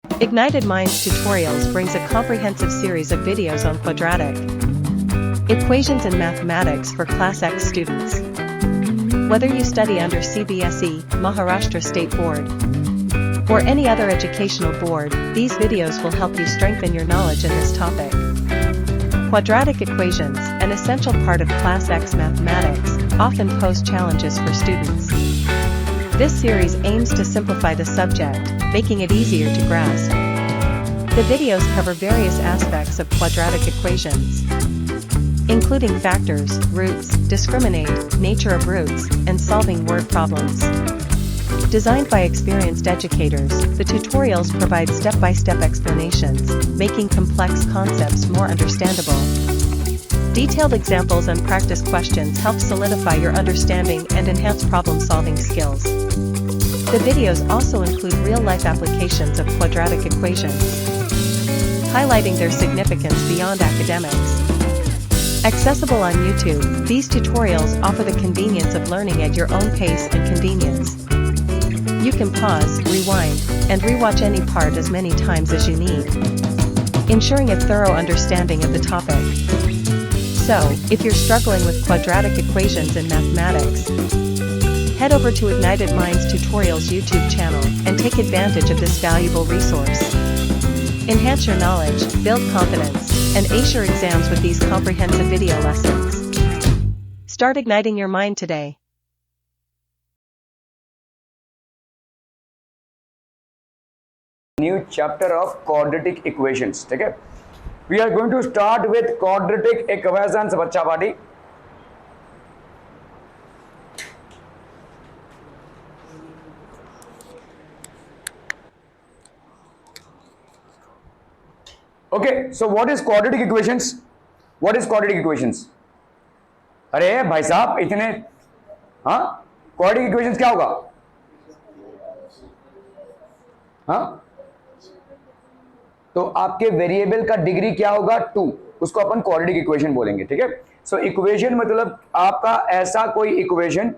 Ignited Minds Tutorials brings a comprehensive series of videos on quadratic equations and mathematics for Class X students. Whether you study under CBSE, Maharashtra State Board, or any other educational board, these videos will help you strengthen your knowledge in this topic. Quadratic equations, an essential part of Class X mathematics, often pose challenges for students. This series aims to simplify the subject, making it easier to grasp. The videos cover various aspects of quadratic equations, including factors, roots, discriminate, nature of roots, and solving word problems. Designed by experienced educators, the tutorials provide step-by-step explanations, making complex concepts more understandable. Detailed examples and practice questions help solidify your understanding and enhance problem-solving skills. The videos also include real-life applications of quadratic equations, highlighting their significance beyond academics. Accessible on YouTube, these tutorials offer the convenience of learning at your own pace and convenience. You can pause, rewind, and rewatch any part as many times as you need, ensuring a thorough understanding of the topic. So, if you're struggling with quadratic equations in mathematics, head over to Ignited Minds Tutorials YouTube channel and take advantage of this valuable resource. Enhance your knowledge, build confidence, and ace your exams with these comprehensive video lessons. Start igniting your mind today. New chapter of quadratic equations. Okay, we are going to start with quadratic equations. बच्चा party okay, so what is quadratic equations? What is quadratic equations? अरे भाई साहब इतने हाँ quadratic equations क्या होगा? हाँ तो आपके वेरिएबल का डिग्री क्या होगा? 2, उसको अपन क्वाड्रेटिक इक्वेशन बोलेंगे. ठीक है, सो इक्वेशन मतलब आपका ऐसा कोई इक्वेशन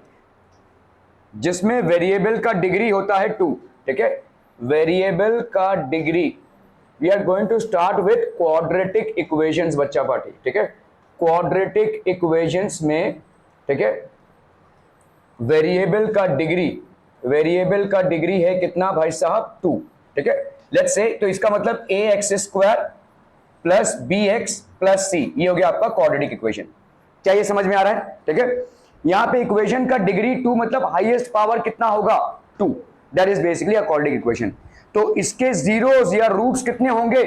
जिसमें वेरिएबल का डिग्री होता है 2. ठीक है, वेरिएबल का degree. We are going to start with quadratic equations बच्चा पार्टी. ठीक है, क्वाड्रेटिक इक्वेशंस में ठीक है वेरिएबल का डिग्री है कितना भाई साहब? 2. ठीक है, लेट्स से तो इसका मतलब ax² plus bx plus c, ये हो गया आपका क्वाड्रेटिक इक्वेशन. क्या ये समझ में आ रहा है? ठीक है, यहां पे इक्वेशन का डिग्री 2 मतलब हाईएस्ट पावर कितना होगा? 2. That is basically a quadratic equation. तो इसके जीरोस या रूट्स कितने होंगे?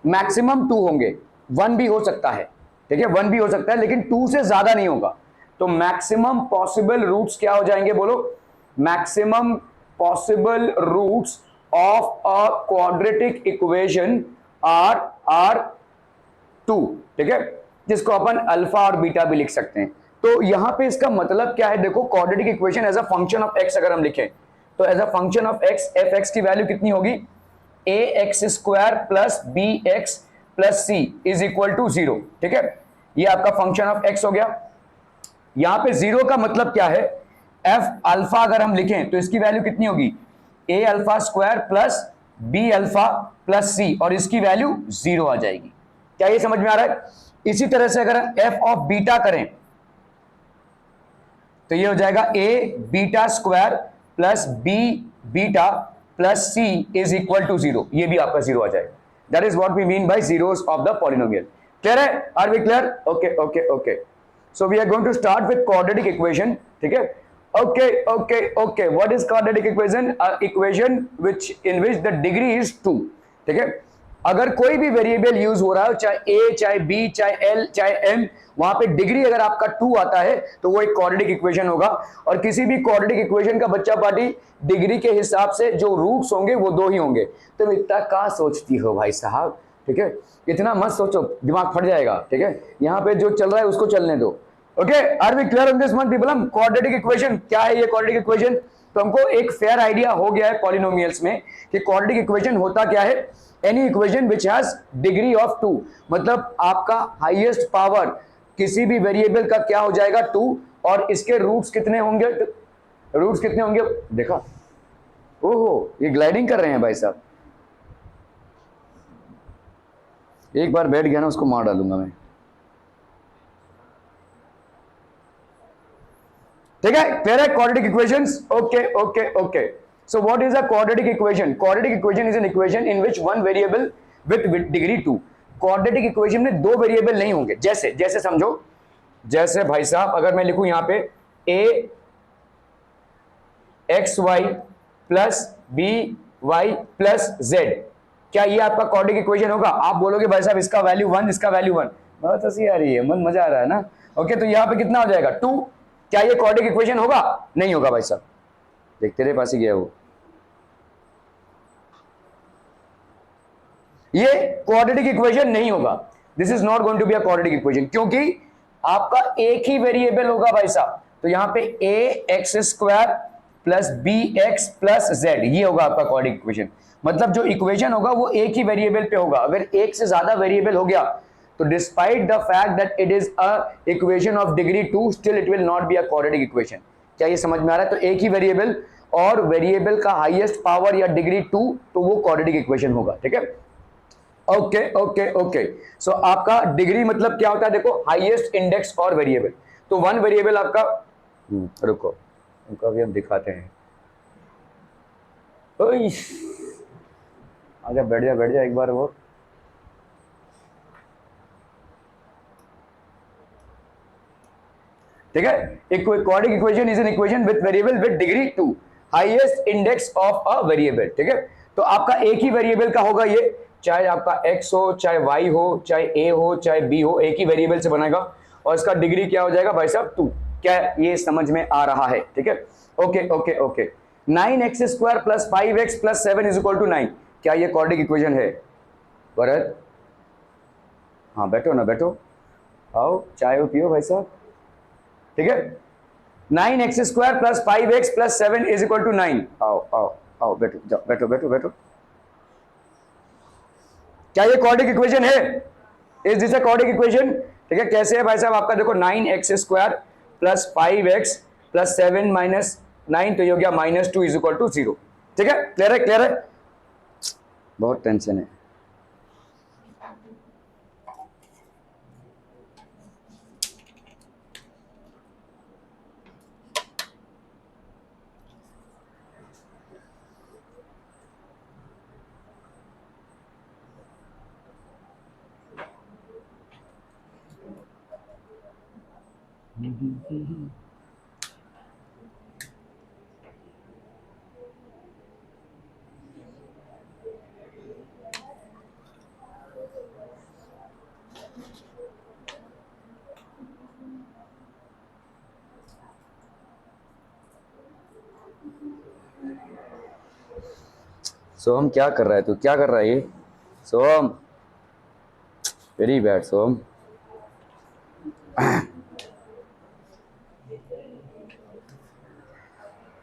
मैक्सिमम 2 होंगे. 1 भी हो सकता है. ठीक है, 1 भी हो सकता है लेकिन 2 से ज्यादा नहीं होगा. तो मैक्सिमम पॉसिबल रूट्स क्या हो जाएंगे? बोलो. Maximum possible roots of a quadratic equation are 2. ठीक है, जिसको अपन अल्फा और बीटा भी लिख सकते हैं. तो यहां पे इसका मतलब क्या है? देखो, quadratic equation as a function of x अगर हम लिखें तो as a function of x f x की वैल्यू कितनी होगी? ax² plus bx plus c is equal to 0. ठीक है, ये आपका फंक्शन ऑफ x हो गया. यहां पे 0 का मतलब क्या है? f अल्फा अगर हम लिखें तो इसकी वैल्यू कितनी होगी? a² plus b plus c और इसकी वैल्यू 0 आ जाएगी. क्या ये समझ में आ रहा है? इसी तरह से अगर f ऑफ बीटा करें तो ये हो जाएगा a² plus b beta plus c is equal to 0. ये भी आपका 0 आ जाएगा. That is what we mean by zeros of the polynomial. Clear है? Are we clear? Okay okay okay. So we are going to start with quadratic equation. ठीक है, okay, what is quadratic equation? Equation in which the degree is 2. ठीक है, अगर कोई भी variable use हो रहा है, चाहे a चाहे b चाहे l चाहे m, वहां पे डिग्री अगर आपका 2 आता है तो वो एक क्वाड्रेटिक इक्वेशन होगा. और किसी भी क्वाड्रेटिक इक्वेशन का बच्चा पार्टी डिग्री के हिसाब से जो रूट्स होंगे वो 2 ही होंगे. तुम इतना क्या सोचती हो भाई साहब? ठीक है, इतना मत सोचो, दिमाग फट जाएगा. ठीक है, यहाँ पे जो चल रहा है उसको चलने दो. Okay, are we clear on this one people? हम क्वाड्रेटिक इक्वेशन क्या है? ये क्वाड्रेटिक इक्वेशन, तो हमको एक फेयर आइडिया हो गया है पॉलिनोमियल्स में कि क्वाड्रेटिक इक्वेशन होता क्या है. Any equation which has degree of 2, मतलब आपका हाईएस्ट पावर किसी भी वेरिएबल का क्या हो जाएगा? 2. और इसके रूट्स कितने होंगे? देखा, ओहो ये ग्लाइडिंग कर रहे हैं भाई साहब. एक बार बैठ गया ना उसको मार डालूंगा मैं। ठीक है, क्लियर है? Quadratic equations, okay okay okay. So what is a quadratic equation? Quadratic equation is an equation in which one variable with degree 2। Quadratic equation में दो वेरिएबल नहीं होंगे। जैसे जैसे समझो, जैसे भाई साहब अगर मैं लिखूं यहां पे a x y plus b y plus z, क्या ये आपका क्वाड्रेटिक इक्वेशन होगा? आप बोलोगे भाई साहब इसका वैल्यू 1, इसका वैल्यू 1, बहुत हंसी आ रही है, मन मजा आ रहा है ना। ओके, तो यहां पे कितना हो जाएगा? 2। क्या ये क्वाड्रेटिक इक्वेशन होगा? नहीं होगा भाई साहब। देख तेरे पास ही गया वो। ये क्वाड्रेटिक इक्वेशन नहीं होगा। This is not going to be a quadratic equation, क्योंकि आपका एक ही वेरिएबल होगा भाई साहब। तो यहां पे a x square plus b x plus z, ये होगा आपका क्वाड्रेटिक इक्वेशन। मतलब जो इक्वेशन होगा वो एक ही वेरिएबल पे होगा। अगर एक से ज्यादा वेरिएबल हो गया तो despite the fact that it is a equation of degree 2, still it will not B a quadratic equation. क्या ये समझ में आ रहा है? तो एक ही वेरिएबल और वेरिएबल का हाईएस्ट पावर या डिग्री 2, तो वो क्वाड्रेटिक इक्वेशन होगा। ठीक है, ओके ओके ओके। सो आपका डिग्री मतलब क्या होता है? देखो, हाईएस्ट इंडेक्स और वेरिएबल। तो वन वेरिएबल आपका, रुको उनका भी हम दिखाते हैं। आजा, बैठ जा एक बार वो। ठीक है, quadratic equation is an equation with variable with degree 2, highest index of a variable. ठीक है, तो आपका एक ही वेरिएबल का होगा ये, चाहे आपका x हो, चाहे y हो, चाहे a हो, चाहे b हो, एक ही वेरिएबल से बनेगा। और इसका डिग्री क्या हो जाएगा भाई साहब? 2। क्या ये समझ में आ रहा है? ठीक है, okay okay okay. 9x square plus 5x plus 7 is equal to 9, क्या ये क्वाड्रेटिक इक्वेशन है? भरत, हाँ बैठो ना, बैठो, आओ चाय पियो भाई साहब। ठीक है, 9x square plus 5x plus 7 is equal to 9। आओ आओ आओ, बैठो, जाओ, बैठो बैठो बैठो। क्या ये क्वाड्रेटिक इक्वेशन है? Is this a quadratic equation? ठीक है, कैसे है भाई साहब? आपका देखो 9x square plus 5x plus 7 minus 9, तो ये हो गया -2 इज इक्वल टू 0। ठीक है, क्लियर है? क्लियर है? बहुत टेंशन है। सोहम क्या कर रहा है? तू क्या कर रहा है ये? Soham, very bad Soham.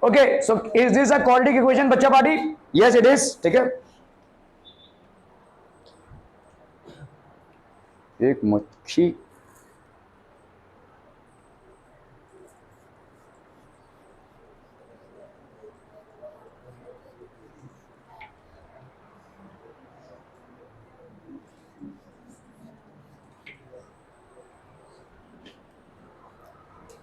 Okay, so is this a quadratic equation बच्चा पार्टी? Yes it is. ठीक है, एक मक्खी,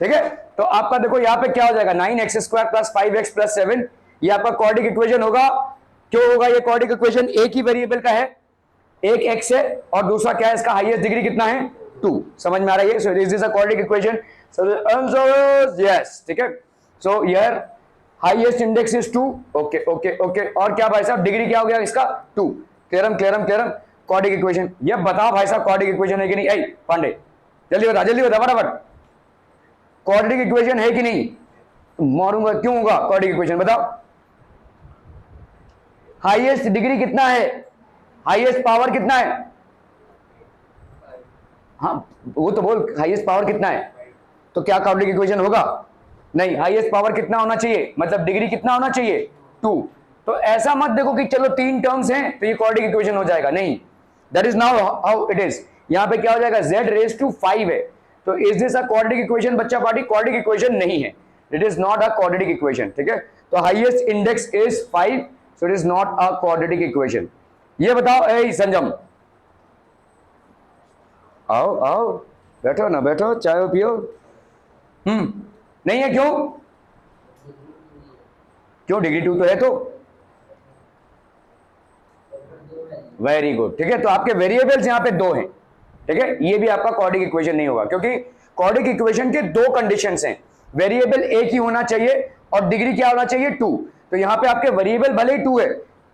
ठीक है। तो आपका देखो यहाँ पे क्या हो जाएगा? 9x square plus 5x plus 7, ये आपका क्वाड्रेटिक इक्वेशन होगा। क्यों होगा ये क्वाड्रेटिक इक्वेशन? एक ही वेरिएबल का है, एक x है और दूसरा क्या है? इसका हाईएस्ट डिग्री कितना है? 2। समझ में आ रहा है? So this is a quadratic equation. So the answer is yes. ठीक है, so here highest index is 2। Okay okay okay. और क्या भाई साहब? डिग्री क्या हो गया इसका? 2। क्लियरम क्लियरम क्लियरम। Quadratic equation. ये बताओ भाई साहब क्वाड्रेटिक इक्वेशन है कि नहीं? ऐ पांडे जल्दी बता फटाफट, क्वाड्रेटिक इक्वेशन है कि नहीं? मारूंगा। क्यों होगा क्वाड्रेटिक इक्वेशन? बताओ। हाईएस्ट डिग्री कितना है? हाईएस्ट पावर कितना है? हाँ वो तो बोल, हाईएस्ट पावर कितना है? तो क्या क्वाड्रेटिक इक्वेशन होगा? नहीं। हाईएस्ट पावर कितना होना चाहिए? मतलब डिग्री कितना होना चाहिए? 2। तो ऐसा मत देखो कि चलो 3 टर्म्स हैं तो ये क्वाड्रेटिक इक्वेशन हो जाएगा, नहीं। That is now how it is. यहां पे क्या हो जाएगा? z रेज टू 5 है। तो is this a quadratic equation बच्चा पार्टी? क्वाड्रेटिक इक्वेशन नहीं है, it is not a quadratic equation. ठीक है, तो highest index is 5, so it is not a quadratic equation. ये बताओ ए संजम, आओ आओ, बैठो ना, बैठो, चाय पियो। नहीं है, क्यों? क्यों? डिग्री 2 तो है तो। वेरी गुड, ठीक है। तो आपके वेरिएबल्स यहां पे 2 हैं, ठीक है। ये भी आपका क्वाड्रेटिक इक्वेशन नहीं होगा, क्योंकि क्वाड्रेटिक इक्वेशन के 2 कंडीशंस हैं। वेरिएबल एक ही होना चाहिए और डिग्री क्या होना चाहिए? 2। तो यहां पे आपके वेरिएबल भले ही 2 है,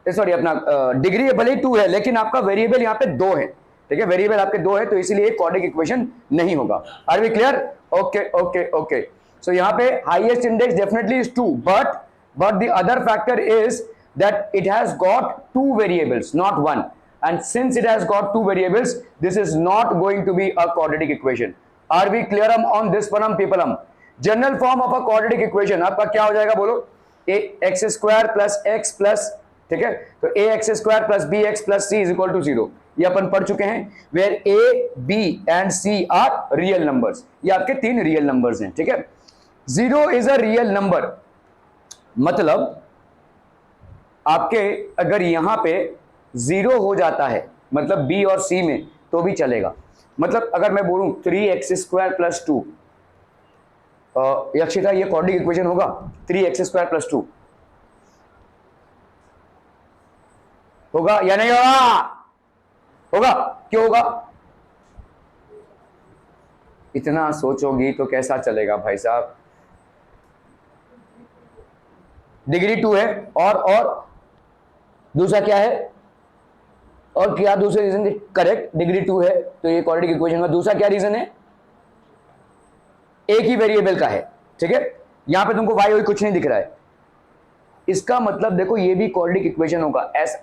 सॉरी अपना डिग्री भले ही 2 है, लेकिन आपका वेरिएबल यहां पे 2 है, ठीक है। वेरिएबल आपके 2 है, तो इसीलिए क्वाड्रेटिक इक्वेशन नहीं होगा। Are we clear? Okay okay okay. So यहां पे highest index definitely is 2, but the other factor is that it has got 2 variables, not 1, and since it has got 2 variables, this is not going to be a quadratic equation. Are we clear on this one, people? General form of a quadratic equation आपका क्या हो जाएगा? बोलो, ax square plus x plus, ठीक है। तो ax square plus bx plus c is equal to 0, ये अपन पढ़ चुके हैं। where a, b and c are real numbers, ये आपके 3 रियल नंबर्स हैं, ठीक है। 0 is a real number, मतलब आपके अगर यहां पे 0 हो जाता है, मतलब b और c में, तो भी चलेगा। मतलब अगर मैं बोलूं 3x स्क्वायर प्लस 2, यक्षिता ये क्वाड्रेटिक इक्वेशन होगा? 3x स्क्वायर प्लस 2 होगा या नहीं होगा? होगा। क्यों होगा? इतना सोचोगी तो कैसा चलेगा भाई साहब? डिग्री 2 है, और दूसरा क्या है? और क्या दूसरे रीजन? करेक्ट, डिग्री 2 है तो ये क्वाड्रेटिक इक्वेशन का। दूसरा क्या रीजन है? एक ही वेरिएबल का है, ठीक है। यहां पे तुमको वाई वाई कुछ नहीं दिख रहा है, इसका मतलब देखो ये भी क्वाड्रेटिक इक्वेशन होगा।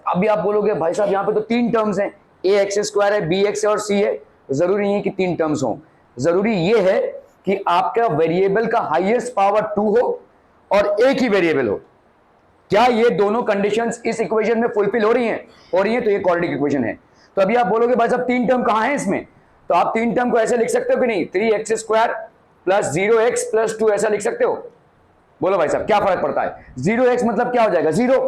अभी आप बोलोगे भाई साहब यहाँ पे तो 3 टर्म्स हैं, ए एक्स स्क्वायर है, बी एक्स है और सी है। जरूरी नहीं है कि 3 टर्म्स हो, जरूरी ये है कि आपका वेरिएबल का हाईएस्ट पावर 2 हो और एक ही वेरिएबल हो। क्या ये दोनों कंडीशंस इस इक्वेशन में फुलफिल हो रही हैं? हो रही हैं, तो ये क्वाड्रेटिक इक्वेशन है। तो अभी आप बोलोगे भाई साहब 3 टर्म कहां है इसमें? तो आप 3 टर्म को ऐसे लिख सकते हो कि नहीं? 3x square plus 0x plus 2 ऐसा लिख सकते हो? बोलो भाई साहब क्या फर्क पड़ता है? 0x मतलब क्या हो जाएगा? 0।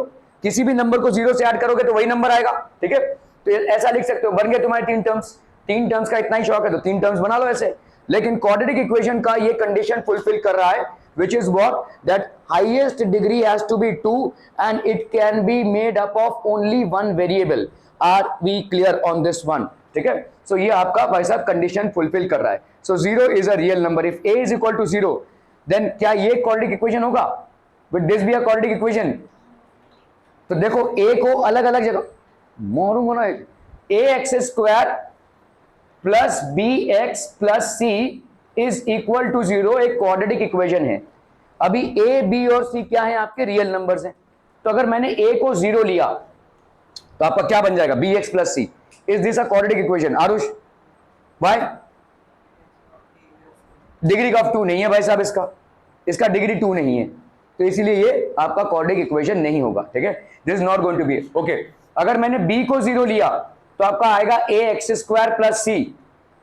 किसी भी नंबर को 0 से ऐड करोगे तो वही नंबर आएगा, ठीक है। तो ऐसा लिख सकते हो, बन गए तुम्हारे 3 टर्म्स। 3 टर्म्स का इतना ही शौक है तो 3 टर्म्स बना लो ऐसे। लेकिन क्वाड्रेटिक इक्वेशन का ये कंडीशन फुलफिल कर रहा है, which is what? That highest degree has to be 2 and it can be made up of only one variable. Are we clear on this one? ठीक है। So ये आपका भाई साहब कंडीशन फुलफिल कर रहा है। So 0 is a real number. If a is equal to 0, then क्या ये क्वाड्रेटिक इक्वेशन होगा? Will this be a quadratic equation? तो देखो a को अलग अलग जगह मारूंगा ना, ax square plus bx plus c is equal to 0 एक क्वाड्रेटिक इक्वेशन है। अभी a, b और c क्या है? आपके रियल नंबर्स हैं। तो अगर मैंने a को 0 लिया तो आपका क्या बन जाएगा? bx plus c। Is this a quadratic equation? Aarush भाई, डिग्री ऑफ 2 नहीं है भाई साहब, इसका डिग्री 2 नहीं है, तो इसीलिए ये आपका क्वाड्रेटिक इक्वेशन नहीं होगा, ठीक है। This is not going to be okay. अगर मैंने b को 0 लिया तो आपका आएगा ax स्क्वायर प्लस c।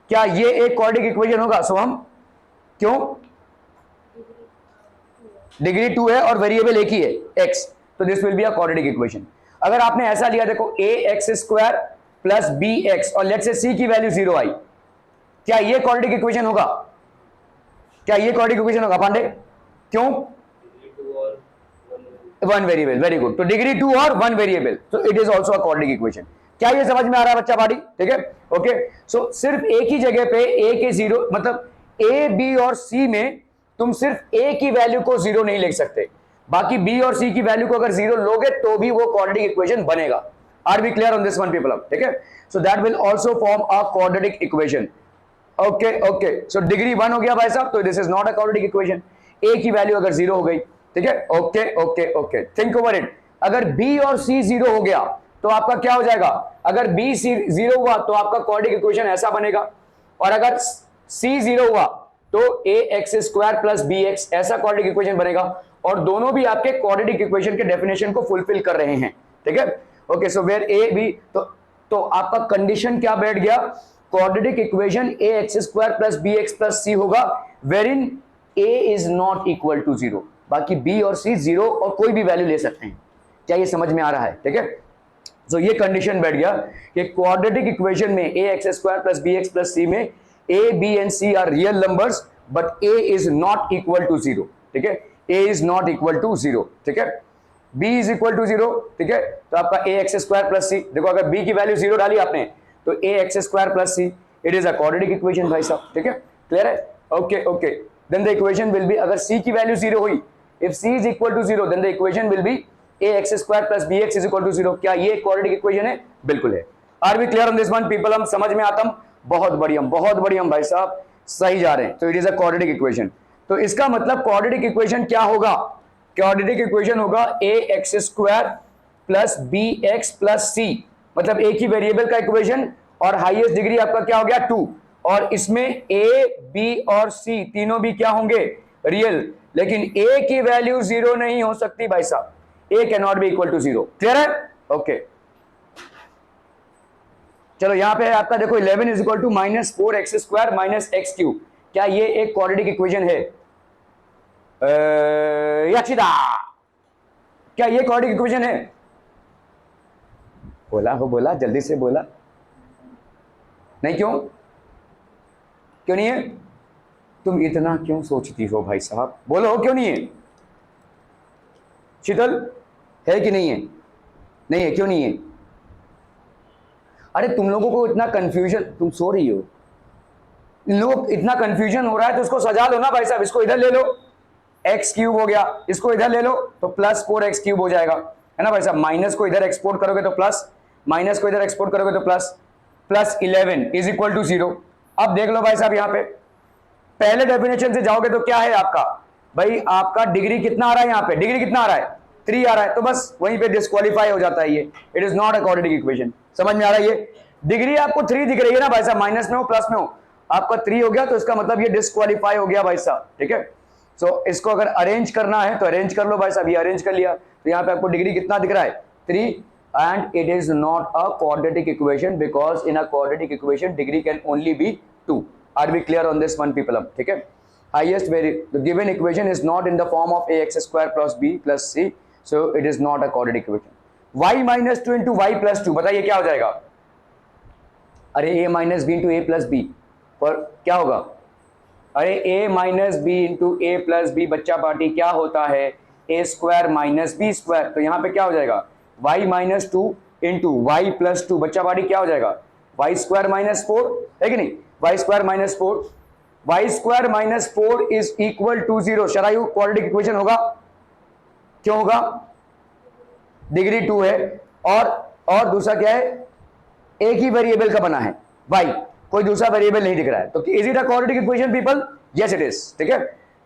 क्या ये एक क्वाड्रेटिक इक्वेशन होगा? सो हम क्यों? डिग्री 2 है और वेरिएबल एक ही है x, तो this will be a quadratic equation. अगर आपने ऐसा लिया, देखो ax स्क्वायर प्लस bx और लेट्स से c की वैल्यू 0 आई, क्या ये क्वाड्रेटिक इक्वेशन होगा? क्या ये क्वाड्रेटिक इक्वेशन होगा पांडे? क्यों? 1 वेरिएबल, वेरी गुड। तो डिग्री 2 और 1 वेरिएबल, तो it is also a quadratic equation. क्या ये समझ में आ रहा है बच्चा बाड़ी? ठीक है, ओके। सो सिर्फ एक ही जगह पे a के 0, मतलब a, b और c में तुम सिर्फ a की वैल्यू को 0 नहीं लिख सकते, बाकी b और c की वैल्यू को अगर 0 लोगे तो भी वो क्वाड्रेटिक इक्वेशन बनेगा। Are we clear on this one people? ठीक है। So that will also form a quadratic equation. Okay okay. So degree 1 हो गया भाई साहब, तो this is not a quadratic equation. a की वैल्यू अगर 0 हो गई, ठीक है। Okay okay okay, think over it. अगर b और c 0 हो गया तो आपका क्या हो जाएगा? अगर b c 0 हुआ तो आपका क्वाड्रेटिक इक्वेशन ऐसा बनेगा, और अगर c 0 हुआ तो ax स्क्वायर प्लस bx ऐसा क्वाड्रेटिक इक्वेशन बनेगा। और दोनों भी आपके क्वाड्रेटिक इक्वेशन के डेफिनेशन को फुलफिल कर रहे हैं, ठीक है। Okay, so where a b, तो आपका कंडीशन क्या बैठ गया? Quadratic equation ax square plus bx plus c होगा, wherein a is not equal to 0। बाकी b और c 0 और कोई भी वैल्यू ले सकते हैं। क्या ये समझ में आ रहा है? ठीक है। तो ये कंडीशन बैठ गया कि क्वाड्रेटिक इक्वेशन में a x square plus b x plus c में a b and c are real numbers but a is not equal to zero, ठीक है, a is not equal to zero, ठीक है, b is equal to zero, ठीक है, तो आपका a x square plus c, देखो अगर बी की वैल्यू जीरो डाली आपने तो a x square plus c, it is a quadratic equation भाई साहब, ठीक है, क्लियर है, okay okay, then the equation will be, अगर सी की वैल्यू जीरो हुई, if C is equal to zero then the equation will be A x square plus b x is equal to zero. क्या ये quadratic equation है? बिल्कुल है। Are we clear on this one people? हम समझ में आता, बहुत बढ़िया भाई साहब, सही जा रहे हैं। तो it is a quadratic equation. तो इसका मतलब क्वाड्रेटिक इक्वेशन क्या होगा? क्वाड्रेटिक इक्वेशन होगा a x square plus b x plus c, मतलब एक ही वेरिएबल का इक्वेशन और हाईएस्ट डिग्री आपका क्या हो गया 2, और इसमें ए बी और सी तीनों भी क्या होंगे? रियल, लेकिन ए की वैल्यू जीरो नहीं हो सकती भाई साहब, a cannot be equal to zero. Clear है? ओके, चलो यहां पे आपका देखो 11 is equal to minus 4x square minus x cube, क्या ये एक क्वाड्रेटिक इक्वेशन है? याचिदा, क्या ये क्वाड्रेटिक इक्वेशन है? बोला जल्दी से बोला नहीं, क्यों नहीं है? तुम इतना क्यों सोचती हो भाई साहब, बोलो क्यों नहीं है? शीतल है कि नहीं है? नहीं है, क्यों नहीं है? अरे तुम लोगों को इतना कंफ्यूजन, तुम सो रही हो, इन लोग इतना कंफ्यूजन हो रहा है तो इसको सजा लो ना भाई साहब, इसको इधर ले लो, एक्स क्यूब हो गया, इसको इधर ले लो तो प्लस 4x क्यूब हो जाएगा, है ना भाई साहब, माइनस को इधर एक्सपोर्ट करोगे तो प्लस, माइनस को इधर एक्सपोर्ट करोगे तो plus, plus 11 is equal to 0। अब देख लो भाई साहब, यहां पे पहले डेफिनेशन से जाओगे तो क्या है आपका भाई, आपका डिग्री कितना आ रहा है? यहाँ पे डिग्री कितना आ रहा है? 3 आ रहा है, तो बस वहीं पे डिस्क्वालीफाई हो जाता है ये, it is not a quadratic equation. समझ में आ रहा है? ये डिग्री आपको 3 दिख रही है ना भाई साहब, माइनस में हो प्लस में हो, आपका 3 हो गया तो इसका मतलब ये डिस्क्वालीफाई हो गया भाई साहब, ठीक है। सो इसको अगर अरेंज करना है तो अरेंज कर लो भाई साहब, ये अरेंज कर लिया तो यहाँ पे आपको डिग्री कितना दिख रहा है? 3, and it is not a quadratic equation because in a quadratic equation degree can only be 2. Are we clear on this one people? ठीक है, highest the given equation is not in the form of ax square plus b plus c, so it is not a quadratic equation. y minus 2 into y plus 2, बताइए क्या हो जाएगा? अरे a minus b into a plus b पर क्या होगा? अरे a minus b into a plus b बच्चा पार्टी क्या होता है? a square minus b square, तो यहाँ पे क्या हो जाएगा? y minus 2 into y plus 2 बच्चा पार्टी क्या हो जाएगा? y square minus 4 है कि नहीं? y square minus 4, y square minus 4 is equal to 0। Sharayu quadratic equation होगा, क्यों होगा? डिग्री 2 है और दूसरा क्या है? एक ही वेरिएबल का बना है y, कोई दूसरा वेरिएबल नहीं दिख रहा है, तो is it a quadratic equation people? Yes it is, ठीक है।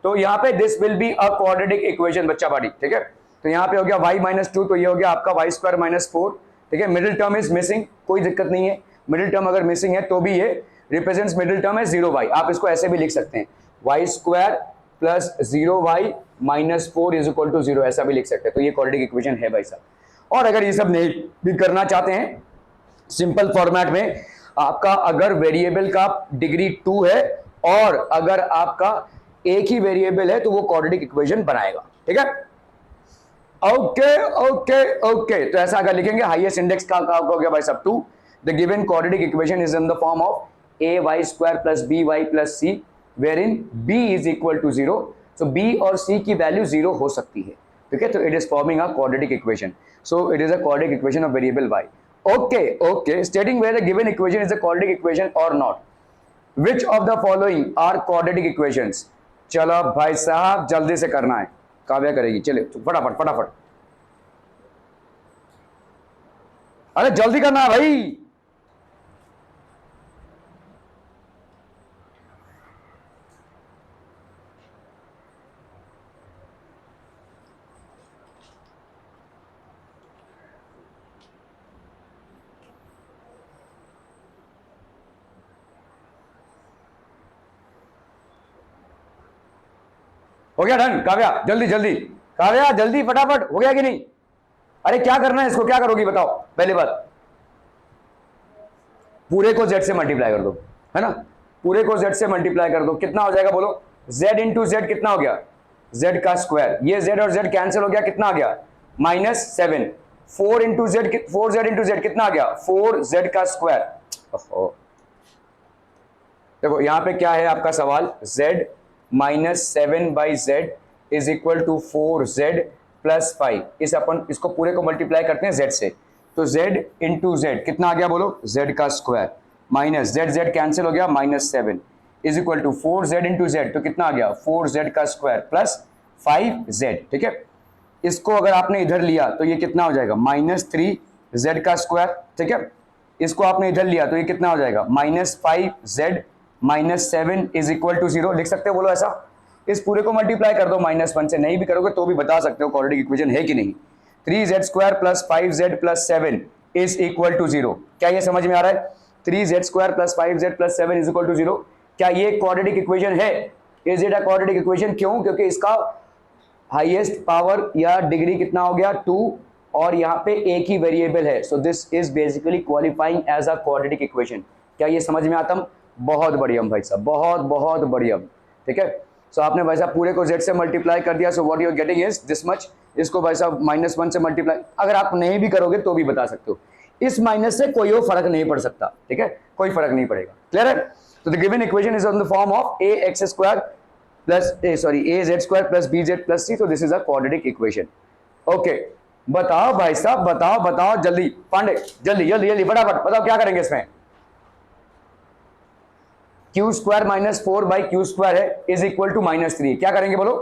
तो यहाँ पे this will be a quadratic equation बच्चा पार्टी, ठीक है। तो यहाँ पे हो गया y माइनस 2, तो ये हो गया आपका y स्क्वायर माइनस 4, ठीक है। मिडिल टर्म इज मिसिंग, कोई दिक्कत नहीं है, मिडिल टर्म अगर मिसिंग है तो भी ये रिप्रेजेंट्स मिडिल टर्म है 0y, आप इसको ऐसे भी लिख सकते हैं y square plus 0y minus 4 is equal to 0, ऐसा भी लिख सकते हैं। तो ये क्वाड्रेटिक इक्वेशन है भाई साहब। और अगर ये सब नहीं भी करना चाहते हैं सिंपल फॉर्मेट में, आपका अगर वेरिएबल का डिग्री 2 है और अगर आपका एक ही वेरिएबल है तो वो क्वाड्रेटिक इक्वेशन बनाएगा, ठीक है। ओके ओके ओके, तो ऐसा अगर लिखेंगे हाईएस्ट इंडेक्स का हो गया भाई साहब 2, the given quadratic equation is in the form of A Y square plus b y plus C where in B is equal to 0। So B और सी की वैल्यू 0 हो सकती है, ठीक है। तो it is forming a quadratic equation, so it is a quadratic equation of variable y. Okay, stating whether the given equation is a quadratic equation और not, which of the following are quadratic equations? चलो भाई साहब जल्दी से करना है, काव्या करेगी, चले फटाफट, अरे जल्दी करना है भाई। हो गया डन? काव्या जल्दी काव्या जल्दी फटाफट, हो गया कि नहीं? अरे क्या करना है इसको, क्या करोगी बताओ? पहली बात पूरे को z से मल्टीप्लाई कर दो, है ना, पूरे को z से मल्टीप्लाई कर दो, कितना हो जाएगा बोलो? z इंटू जेड कितना हो गया? z का स्क्वायर, ये z और z कैंसिल हो गया, कितना आ गया? -7। 4 into Z, 4z into Z कितना आ गया 4z का स्क्वायर। देखो यहां पे क्या है आपका सवाल, z minus 7/z is equal to 4z plus 5। इसको पूरे को मल्टीप्लाई करते हैं z से, तो z इंटू जेड कितना आ गया बोलो, z का स्क्वायर माइनस z कैंसिल हो गया -7 is equal to 4z into z, तो कितना आ गया 4z का स्क्वायर प्लस 5z। ठीक है, इसको अगर आपने इधर लिया तो ये कितना हो जाएगा -3z का स्क्वायर। ठीक है, इसको आपने इधर लिया तो ये कितना हो जाएगा -5z -7 इज इक्वल टू 0। लिख सकते हो बोलो ऐसा, इस पूरे को मल्टीप्लाई कर दो -1 से, नहीं भी करोगे तो भी बता सकते हो क्वाड्रेटिक इक्वेशन है कि नहीं। 3z square plus 5z plus 7 is equal to 0। क्या ये समझ में आ रहा है, 3z square plus 5z plus 7 is equal to 0, क्या ये क्वाड्रेटिक इक्वेशन है, is it a quadratic equation? क्यों, क्योंकि इसका हाईएस्ट पावर या डिग्री कितना हो गया 2 और यहाँ पे एक ही वेरिएबल है, so this is basically qualifying as a quadratic equation. क्या ये समझ में आता? बहुत बढ़िया भाई साहब, बहुत बहुत बढ़िया। ठीक है, सो आपने भाई साहब पूरे को z से मल्टीप्लाई कर दिया, so what you are getting is this much. इसको भाई साहब -1 से मल्टीप्लाई, अगर आप नहीं भी करोगे तो भी बता सकते हो, इस माइनस से कोई फर्क नहीं पड़ सकता। ठीक है, कोई फर्क नहीं पड़ेगा। क्लियर है? तो the given equation is on the form of ax square plus az square plus bz plus c, तो this is a quadratic equation. Okay, बताओ भाई साहब, बताओ जल्दी, पांडे जल्दी फटाफट बताओ क्या करेंगे इसमें। Q square minus 4 by Q square है इज इक्वल टू -3, क्या करेंगे बोलो?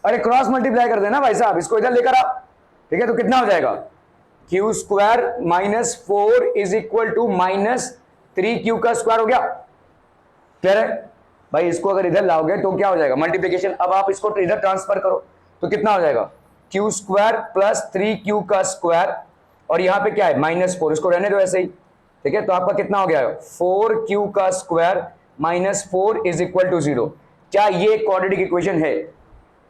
अरे क्रॉस मल्टीप्लाई कर देना भाई साहब, इसको इधर लेकर आओ। ठीक है, तो कितना हो जाएगा q square -4 is equal to -3 का स्क्वायर हो गया। क्लियर है भाई? इसको अगर इधर लाओगे तो क्या हो जाएगा मल्टीप्लीकेशन, अब आप इसको इधर ट्रांसफर करो तो कितना हो जाएगा क्यू स्क्वायर प्लस 3q का स्क्वायर, और यहाँ पे क्या है -4, इसको रहने दो ऐसे ही। ठीक है, तो आपका कितना हो गया 4q का स्क्वायर -4 इज इक्वल टू 0। क्या ये क्वाड्रेटिक इक्वेशन है?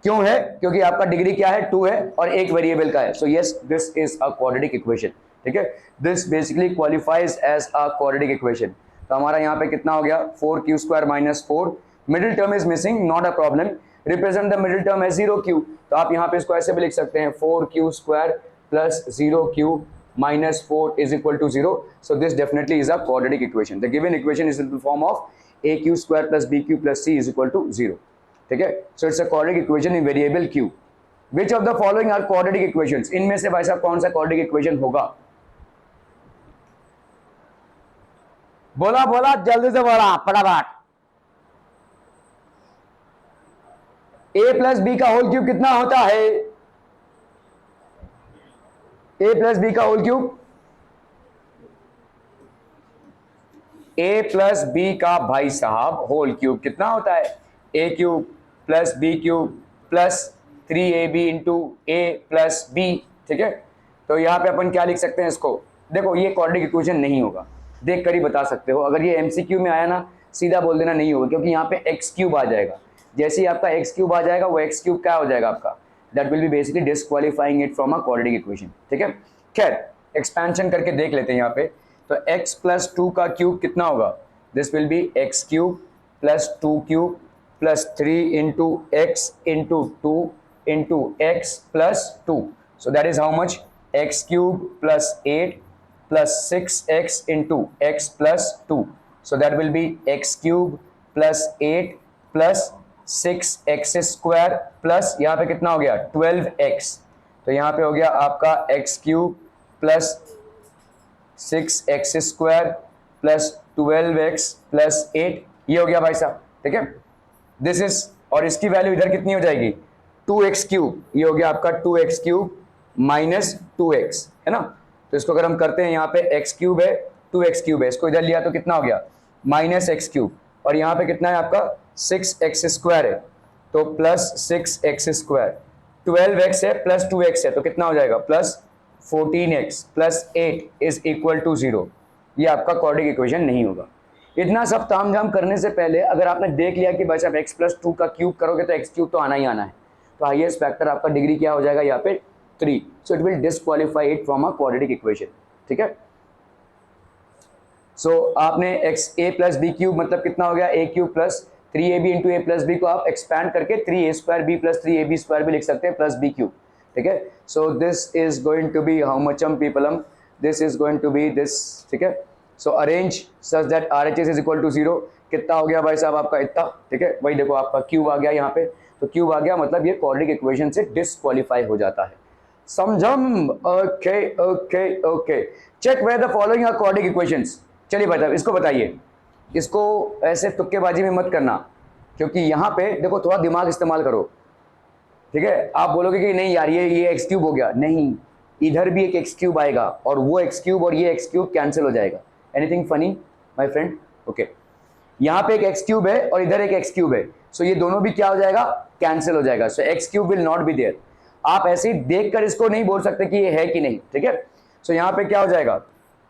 क्यों है? क्योंकि आपका डिग्री क्या है 2 है और एक वेरिएबल का है, so yes this is a quadratic equation. ठीक है, this basically qualifies as a quadratic equation. तो हमारा यहाँ पे कितना हो गया 4q square -4, middle term is missing, not a problem, represent the middle term as 0q। तो आप यहाँ पे इसको ऐसे भी लिख सकते हैं 4q square plus 0q -4 is equal to 0. So this definitely is a quadratic equation. The given equation is in the form of aq square plus bq plus c is equal to 0. ठीक है, so it's a quadratic equation in variable q. Which of the following are quadratic equations? इनमें से भाई साहब कौन सा quadratic equation होगा? बोला जल्दी से बोला फटाफट। a प्लस बी का होल क्यूब कितना होता है? a प्लस बी का whole cube, a plus b का भाई साहब होल क्यूब कितना होता है? a cube plus b cube plus 3ab into a plus b. ठीक है, तो यहाँ पे अपन क्या लिख सकते हैं इसको, देखो ये क्वाड्रेटिक इक्वेशन नहीं होगा, देख कर ही बता सकते हो। अगर ये एमसीक्यू में आया ना सीधा बोल देना नहीं होगा, क्योंकि यहाँ पे एक्स क्यूब आ जाएगा। जैसे ही आपका एक्स क्यूब आ जाएगा वो एक्स क्यूब क्या हो जाएगा आपका, that will be basically disqualifying it from a quadratic equation. ठीक है, खैर एक्सपेंशन करके देख लेते हैं यहाँ पे। तो x प्लस 2 का क्यूब कितना होगा, this will be x cube plus 2 cube plus 3 into x into 2 into x plus 2, so that is how much x cube plus 8 plus 6x into x plus 2, so that will be x cube plus 8 plus 6x square plus यहाँ पे कितना हो गया 12x, तो यहाँ पे हो गया आपका x cube plus 6x square plus 12x plus 8, ये हो गया भाई साहब। ठीक है, दिस इज, और इसकी वैल्यू इधर कितनी हो जाएगी 2x क्यूब, ये हो गया आपका 2x क्यूब माइनस 2x, है ना। तो इसको अगर हम करते हैं यहाँ पे x क्यूब है 2x क्यूब है, इसको इधर लिया तो कितना हो गया माइनस एक्स क्यूब, और यहाँ पे कितना है आपका 6x स्क्वायर है तो प्लस 6x स्क्वायर, 12x है प्लस 2x है तो कितना हो जाएगा plus 14x plus 8 is equal to 0। ये आपका क्वाड्रेटिक इक्वेशन नहीं होगा। इतना सब तामझाम करने से पहले अगर आपने देख लिया कि भाई साहब x प्लस 2 का क्यूब करोगे तो x क्यूब तो आना ही आना है, तो हाईएस्ट फैक्टर आपका डिग्री क्या हो जाएगा यहाँ पे 3, so it will disqualify it from a quadratic equation. ठीक है, सो आपने x a plus b cube मतलब कितना हो गया a cube plus 3ab into a plus b को आप एक्सपैंड करके 3a square B plus 3ab square भी लिख सकते हैं प्लस बी क्यूब। ठीक है. So this is going to be how मचम पीपलम, this is going to be this. ठीक है. So arrange such that RHS is equal to 0. कितना हो गया भाई साहब आपका इतना. ठीक है. वही देखो आपका क्यूब आ गया यहाँ पे, तो क्यूब आ गया मतलब ये क्वाड्रेटिक इक्वेशन से डिस्क्वालीफाई हो जाता है. समझम. Okay okay okay. Check whether the following are quadratic equations. चलिए भाई साहब इसको बताइए. इसको ऐसे तुक्केबाजी में मत करना, क्योंकि यहाँ पे देखो थोड़ा दिमाग इस्तेमाल करो. ठीक है. आप बोलोगे कि नहीं यार ये एक्स क्यूब हो गया, नहीं, इधर भी एक एक्स क्यूब आएगा और वो एक्स क्यूब और ये एक्स क्यूब कैंसिल हो जाएगा. Anything funny my friend. Okay. यहाँ पे एक एक्स क्यूब है और इधर एक एक्स क्यूब है, सो ये दोनों भी क्या हो जाएगा, कैंसिल हो जाएगा. So x cube will not be there. आप ऐसे ही देखकर इसको नहीं बोल सकते कि ये है कि नहीं. ठीक है. सो यहाँ पे क्या हो जाएगा,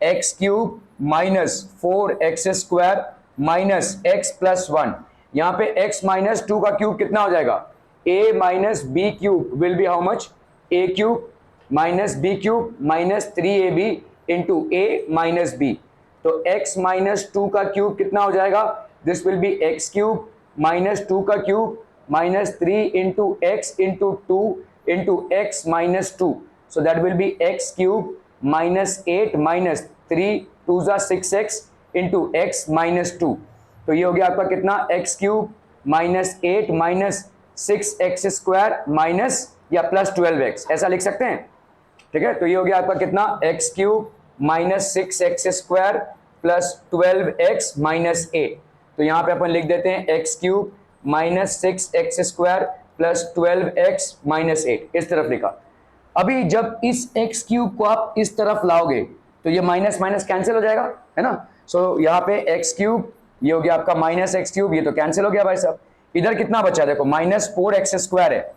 x cube minus 4x square minus x plus 1. यहाँ पे x माइनस 2 का क्यूब कितना हो जाएगा, a minus b cube will be how much, a cube minus b cube minus 3ab into a minus b. तो x माइनस 2 का cube कितना हो जाएगा, this will be x cube minus 2 का cube minus 3 into x into 2 into x minus 2. So that will be x cube minus 8 minus 3 2 जा 6x into x minus 2. तो ये हो गया आपका कितना, x cube minus 8 minus 6x square minus या plus 12x, ऐसा लिख सकते हैं. ठीक है. तो ये हो गया आपका कितना, x cube minus 6x square plus 12x minus 8. तो यहाँ पे अपन लिख देते हैं x cube minus 6x square plus 12x minus 8, इस तरफ लिखा. अभी जब इस x क्यूब को आप इस तरफ लाओगे तो ये माइनस माइनस कैंसिल हो जाएगा, है ना. सो यहाँ पे x क्यूब, ये हो गया आपका माइनस एक्स क्यूब, ये तो कैंसिल हो गया भाई साहब. इधर कितना बचा देखो, माइनस 4x स्क्वायर है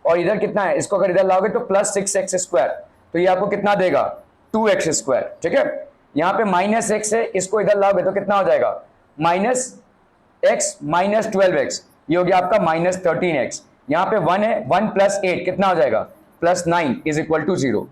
और इधर कितना है, इसको अगर इधर लाओगे तो प्लस 6x स्क्वायर, तो ये आपको कितना देगा, 2x स्क्वायर. ठीक है. यहाँ पे माइनस x है, इसको इधर लाओगे तो कितना हो जाएगा, माइनस x माइनस 12x, ये हो गया आपका माइनस 13x. यहाँ पे 1 है, 1 प्लस 8 कितना हो जाएगा, प्लस 9 इज इक्वल टू 0.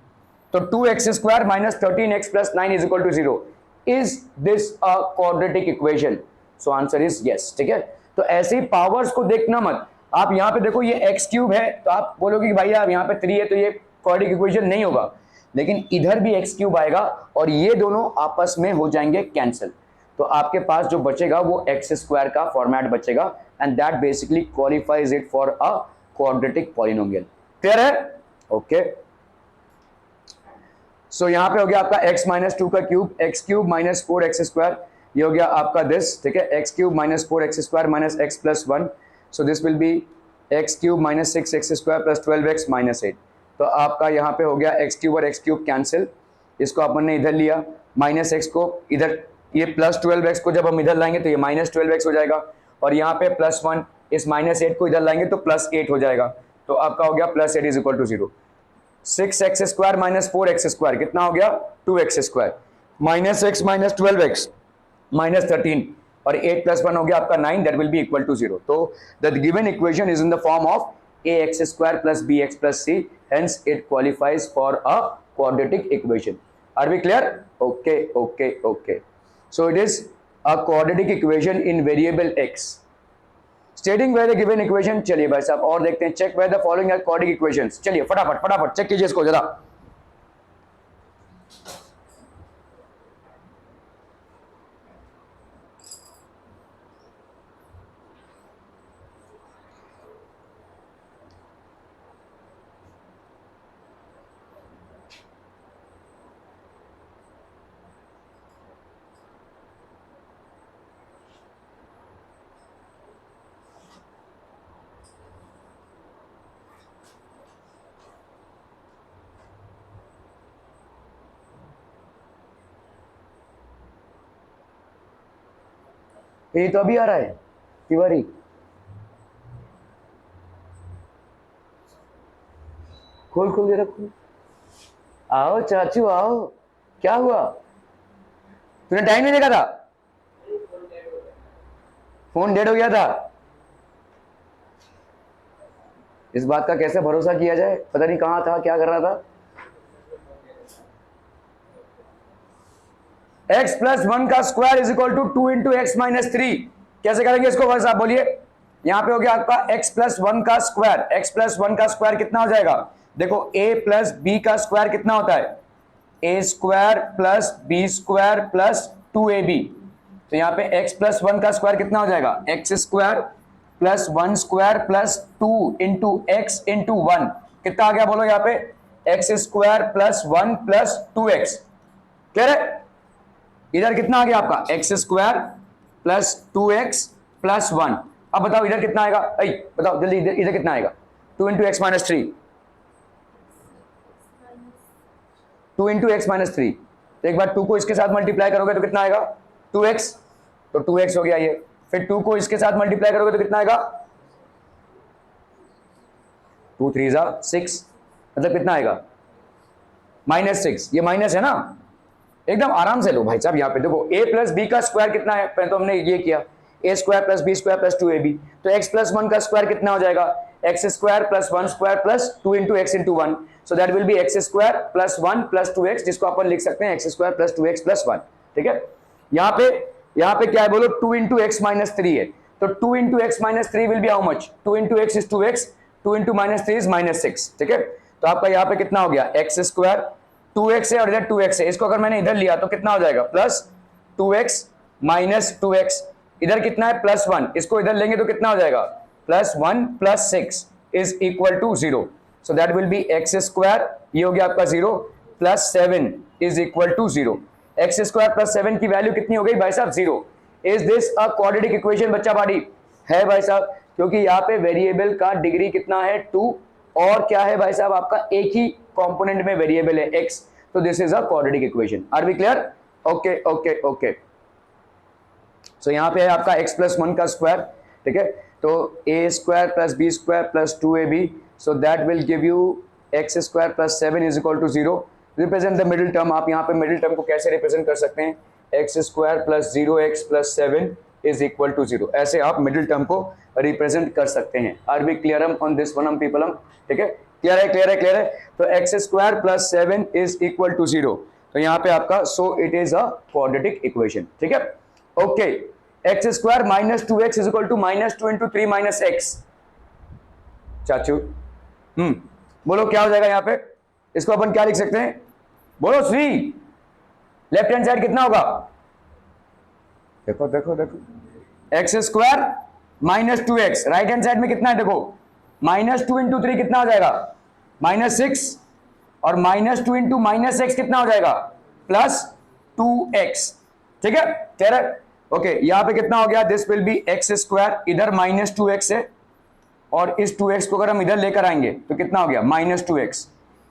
तो 2x square minus 13x plus 9 is equal to 0. Is this a quadratic equation? So answer is yes. ठीक है. तो ऐसे ही पावर्स को देखना मत. आप यहाँ पे देखो ये x क्यूब है, तो आप बोलोगे कि भाई आप यहाँ पे 3 है तो ये क्वाड्रेटिक इक्वेशन नहीं होगा, लेकिन इधर भी x क्यूब आएगा और ये दोनों आपस में हो जाएंगे कैंसिल. तो आपके पास जो बचेगा वो एक्स स्क्वायर का फॉर्मेट बचेगा, and that basically qualifies it for a quadratic polynomial. Clear है? ओके. सो यहाँ पे हो गया आपका x माइनस 2 का cube, x cube minus 4x square, ये हो गया आपका दिस. ठीक है. X cube minus 4x square minus x plus 1. So this will be x cube minus 6x square plus 12x minus 8. तो आपका यहाँ पे हो गया एक्स क्यूब और एक्स क्यूब कैंसिल. इसको अपन ने इधर लिया, माइनस एक्स को इधर, ये प्लस 12x को जब हम इधर लाएंगे तो ये माइनस 12x हो जाएगा, और यहाँ पे प्लस 1 इस माइनस 8 को इधर लाएंगे तो प्लस 8 हो जाएगा. तो आपका हो गया plus 8 is equal to 0. 6x square minus 4x square कितना हो गया, 2x square minus x minus 12x minus 13, और 8 प्लस 1 हो गया आपका 9, that will be equal to 0. तो the given equation is in the form of ax square plus bx plus c, hence it qualifies for a quadratic equation. Are we clear? Okay, okay, okay. So it is a quadratic equation in variable x. Stating where the given equation. चलिए भाई साहब और देखते हैं. Check where the following are quadratic equations. चलिए फटाफट फटाफट check कीजिए इसको जरा. ये तो अभी आ रहा है तिवारी. खोल खोल दे रखो. आओ चाचू आओ. क्या हुआ, तूने टाइम नहीं देखा था, फोन डेड हो गया था. इस बात का कैसे भरोसा किया जाए, पता नहीं कहां था, क्या कर रहा था. x प्लस 1 का square is equal to 2 into x minus 3. कैसे करेंगे इसको बस आप बोलिए. यहां पे हो गया आपका x प्लस 1 का स्क्वायर, x प्लस 1 का स्क्वायर कितना हो जाएगा, देखो a प्लस बी का स्क्वायर कितना होता है, a square plus b square plus 2ab। तो यहाँ पे x प्लस 1 का स्क्वायर कितना हो जाएगा, x square plus 1 square plus 2 into x into 1, कितना आ गया बोलो यहाँ पे, x square plus 1 plus 2x। Clear है? इधर कितना आ गया आपका, x square plus 2x plus 1। अब बताओ इधर कितना आएगा, बताओ जल्दी, इधर कितना आएगा, 2 into x minus 3, 2 into x minus 3। तो एक बार 2 को इसके साथ मल्टीप्लाई करोगे तो कितना आएगा, 2x, तो 2x हो गया ये। फिर 2 को इसके साथ मल्टीप्लाई करोगे तो कितना आएगा, 2 3 6, मतलब कितना आएगा, -6। ये माइनस है ना, एकदम आराम से लो भाई साहब। यहाँ पे देखो a प्लस बी का स्क्वायर कितना है, पहले तो हमने ये किया, a square plus b square plus 2ab। तो x प्लस 1 का स्क्वायर कितना हो जाएगा, x square plus 1 square plus 2 into x into 1। So that will be x square plus 1 plus 2x, जिसको अपन लिख सकते हैं x square plus 2x plus 1। ठीक है, यहाँ पे क्या है बोलो, 2 इंटू एक्स माइनस 3 है, तो 2 into x minus 3 will be how much, 2 into x is 2x, 2 into minus 3 is -6। ठीक है, तो आपका यहाँ पे कितना हो गया, एक्स स्क्वायर 2x है और इधर 2x है, इसको अगर मैंने इधर लिया तो कितना हो जाएगा, प्लस 2x माइनस 2x। इधर कितना है, प्लस 1, इसको इधर लेंगे तो कितना हो जाएगा, plus 1 plus 6 is equal to 0। So that will be x square, ये हो गया आपका 0, plus 7 is equal to 0। X square plus 7 की वैल्यू कितनी हो गई भाई साहब, 0। Is this a quadratic equation बच्चा बाड़ी, है भाई साहब, क्योंकि यहाँ पे वेरिएबल का डिग्री कितना है, 2, और क्या है भाई साहब आपका, एक ही कंपोनेंट में वेरिएबल है x, तो this is a quadratic equation. Are we clear? Okay okay okay. So यहाँ पे है आपका x प्लस 1 का स्क्वायर। ठीक है, तो a square plus b square plus 2ab, so that will give you x square plus 7 is equal to 0। Represent the middle term, आप यहाँ पे मिडिल टर्म को कैसे रिप्रेजेंट कर सकते हैं, x square plus 0x plus 7 is equal to 0, ऐसे आप मिडिल टर्म को रिप्रेजेंट कर सकते हैं। Are we clear on this one people? ठीक है, क्लियर है, क्लियर है, क्लियर है। तो x square plus 7 is equal to 0, तो यहाँ पे आपका, so it is a quadratic equation. ठीक है, okay. X square minus 2x is equal to -2 into 3 minus x. चाचू बोलो क्या हो जाएगा यहाँ पे, इसको अपन क्या लिख सकते हैं, बोलो श्री, लेफ्ट हैंड साइड कितना होगा, देखो देखो देखो, x square minus 2x, right hand side में कितना है देखो, -2 इंटू 3 कितना हो जाएगा, -6, और -2 इंटू -x कितना हो जाएगा, +2x। ठीक है, क्लियर है? ओके, यहां पे कितना हो गया, this will be x square, इधर -2x है, और इस 2x को अगर हम इधर लेकर आएंगे तो कितना हो गया, -2x।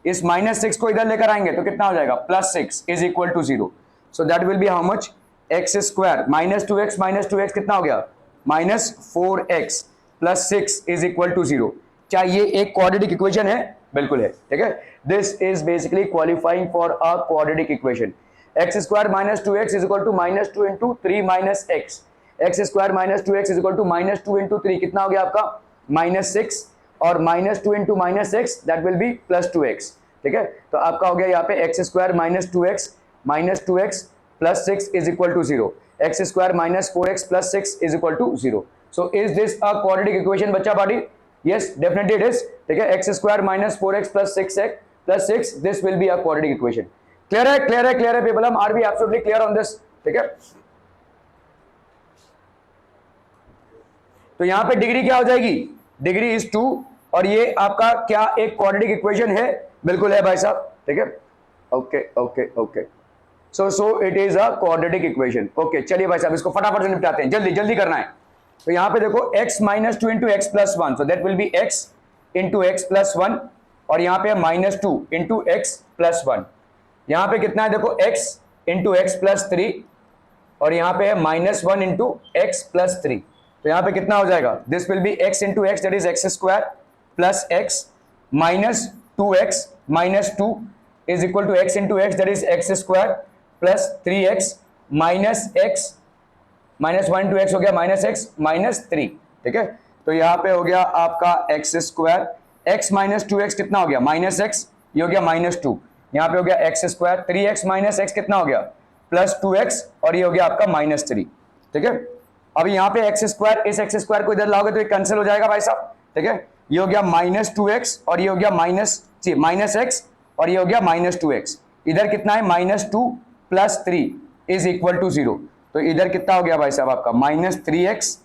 इस -6 को इधर लेकर आएंगे तो कितना हो जाएगा, +6 is equal to 0। So that will be how much, x square -2x कितना हो गया, -4x plus 6 is equal to 0। क्या ये एक क्वाड्रेटिक इक्वेशन है? बिल्कुल है। ठीक है, this is basically qualifying for a quadratic equation. X square -2x is equal to -2 into 3 minus x, x square -2x is equal to -2 into 3 कितना हो गया आपका, -6, और -2 into -x that will be +2x। ठीक है, तो आपका हो गया यहाँ पे x square -2x plus 6 is equal to 0, x square -4x plus 6 is equal to 0। So is this a quadratic equation बच्चा party? Yes, definitely it is. ठीक है, x square -4x plus 6 this will be a quadratic equation. Clear है, clear है, clear है people, हम are be absolutely clear on this. ठीक है, तो यहां पे डिग्री क्या हो जाएगी, डिग्री इज 2, और ये आपका क्या एक क्वाड्रेटिक इक्वेशन है? बिल्कुल है भाई साहब। ठीक है, okay okay okay, so it is a quadratic equation. Okay, चलिए भाई साहब इसको फटाफट से निपटाते हैं, जल्दी जल्दी करना है। तो यहां पे देखो x -2 into x plus 1, so that will be x into x plus 1, और यहां पे -2 इंटू एक्स प्लस 1, यहां पे कितना है देखो, x इंटू एक्स प्लस 3, और यहां पे है -1 इंटू एक्स प्लस 3, तो यहां पे कितना हो जाएगा, this will be x into x that is x square plus x minus 2x minus 2 is equal to x into x that is x square plus 3x minus x minus 1 into x हो गया -x minus 3। ठीक है, तो यहाँ पे हो गया आपका x square, x minus 2x कितना हो गया, -x, ये हो गया -2, यहाँ पे हो गया x square, 3x minus x कितना हो गया, +2x, और ये हो गया आपका -3। ठीक है, अब यहाँ पे एक्स स्क्वायर, इस एक्स स्क्वायर को इधर लाओगे तो ये कैंसिल हो जाएगा भाई साहब। ठीक है, ये हो गया -2x और ये हो गया -x और ये हो गया -2x। इधर कितना है -2 + 3 = 0। तो इधर कितना हो गया भाई साहब आपका -3x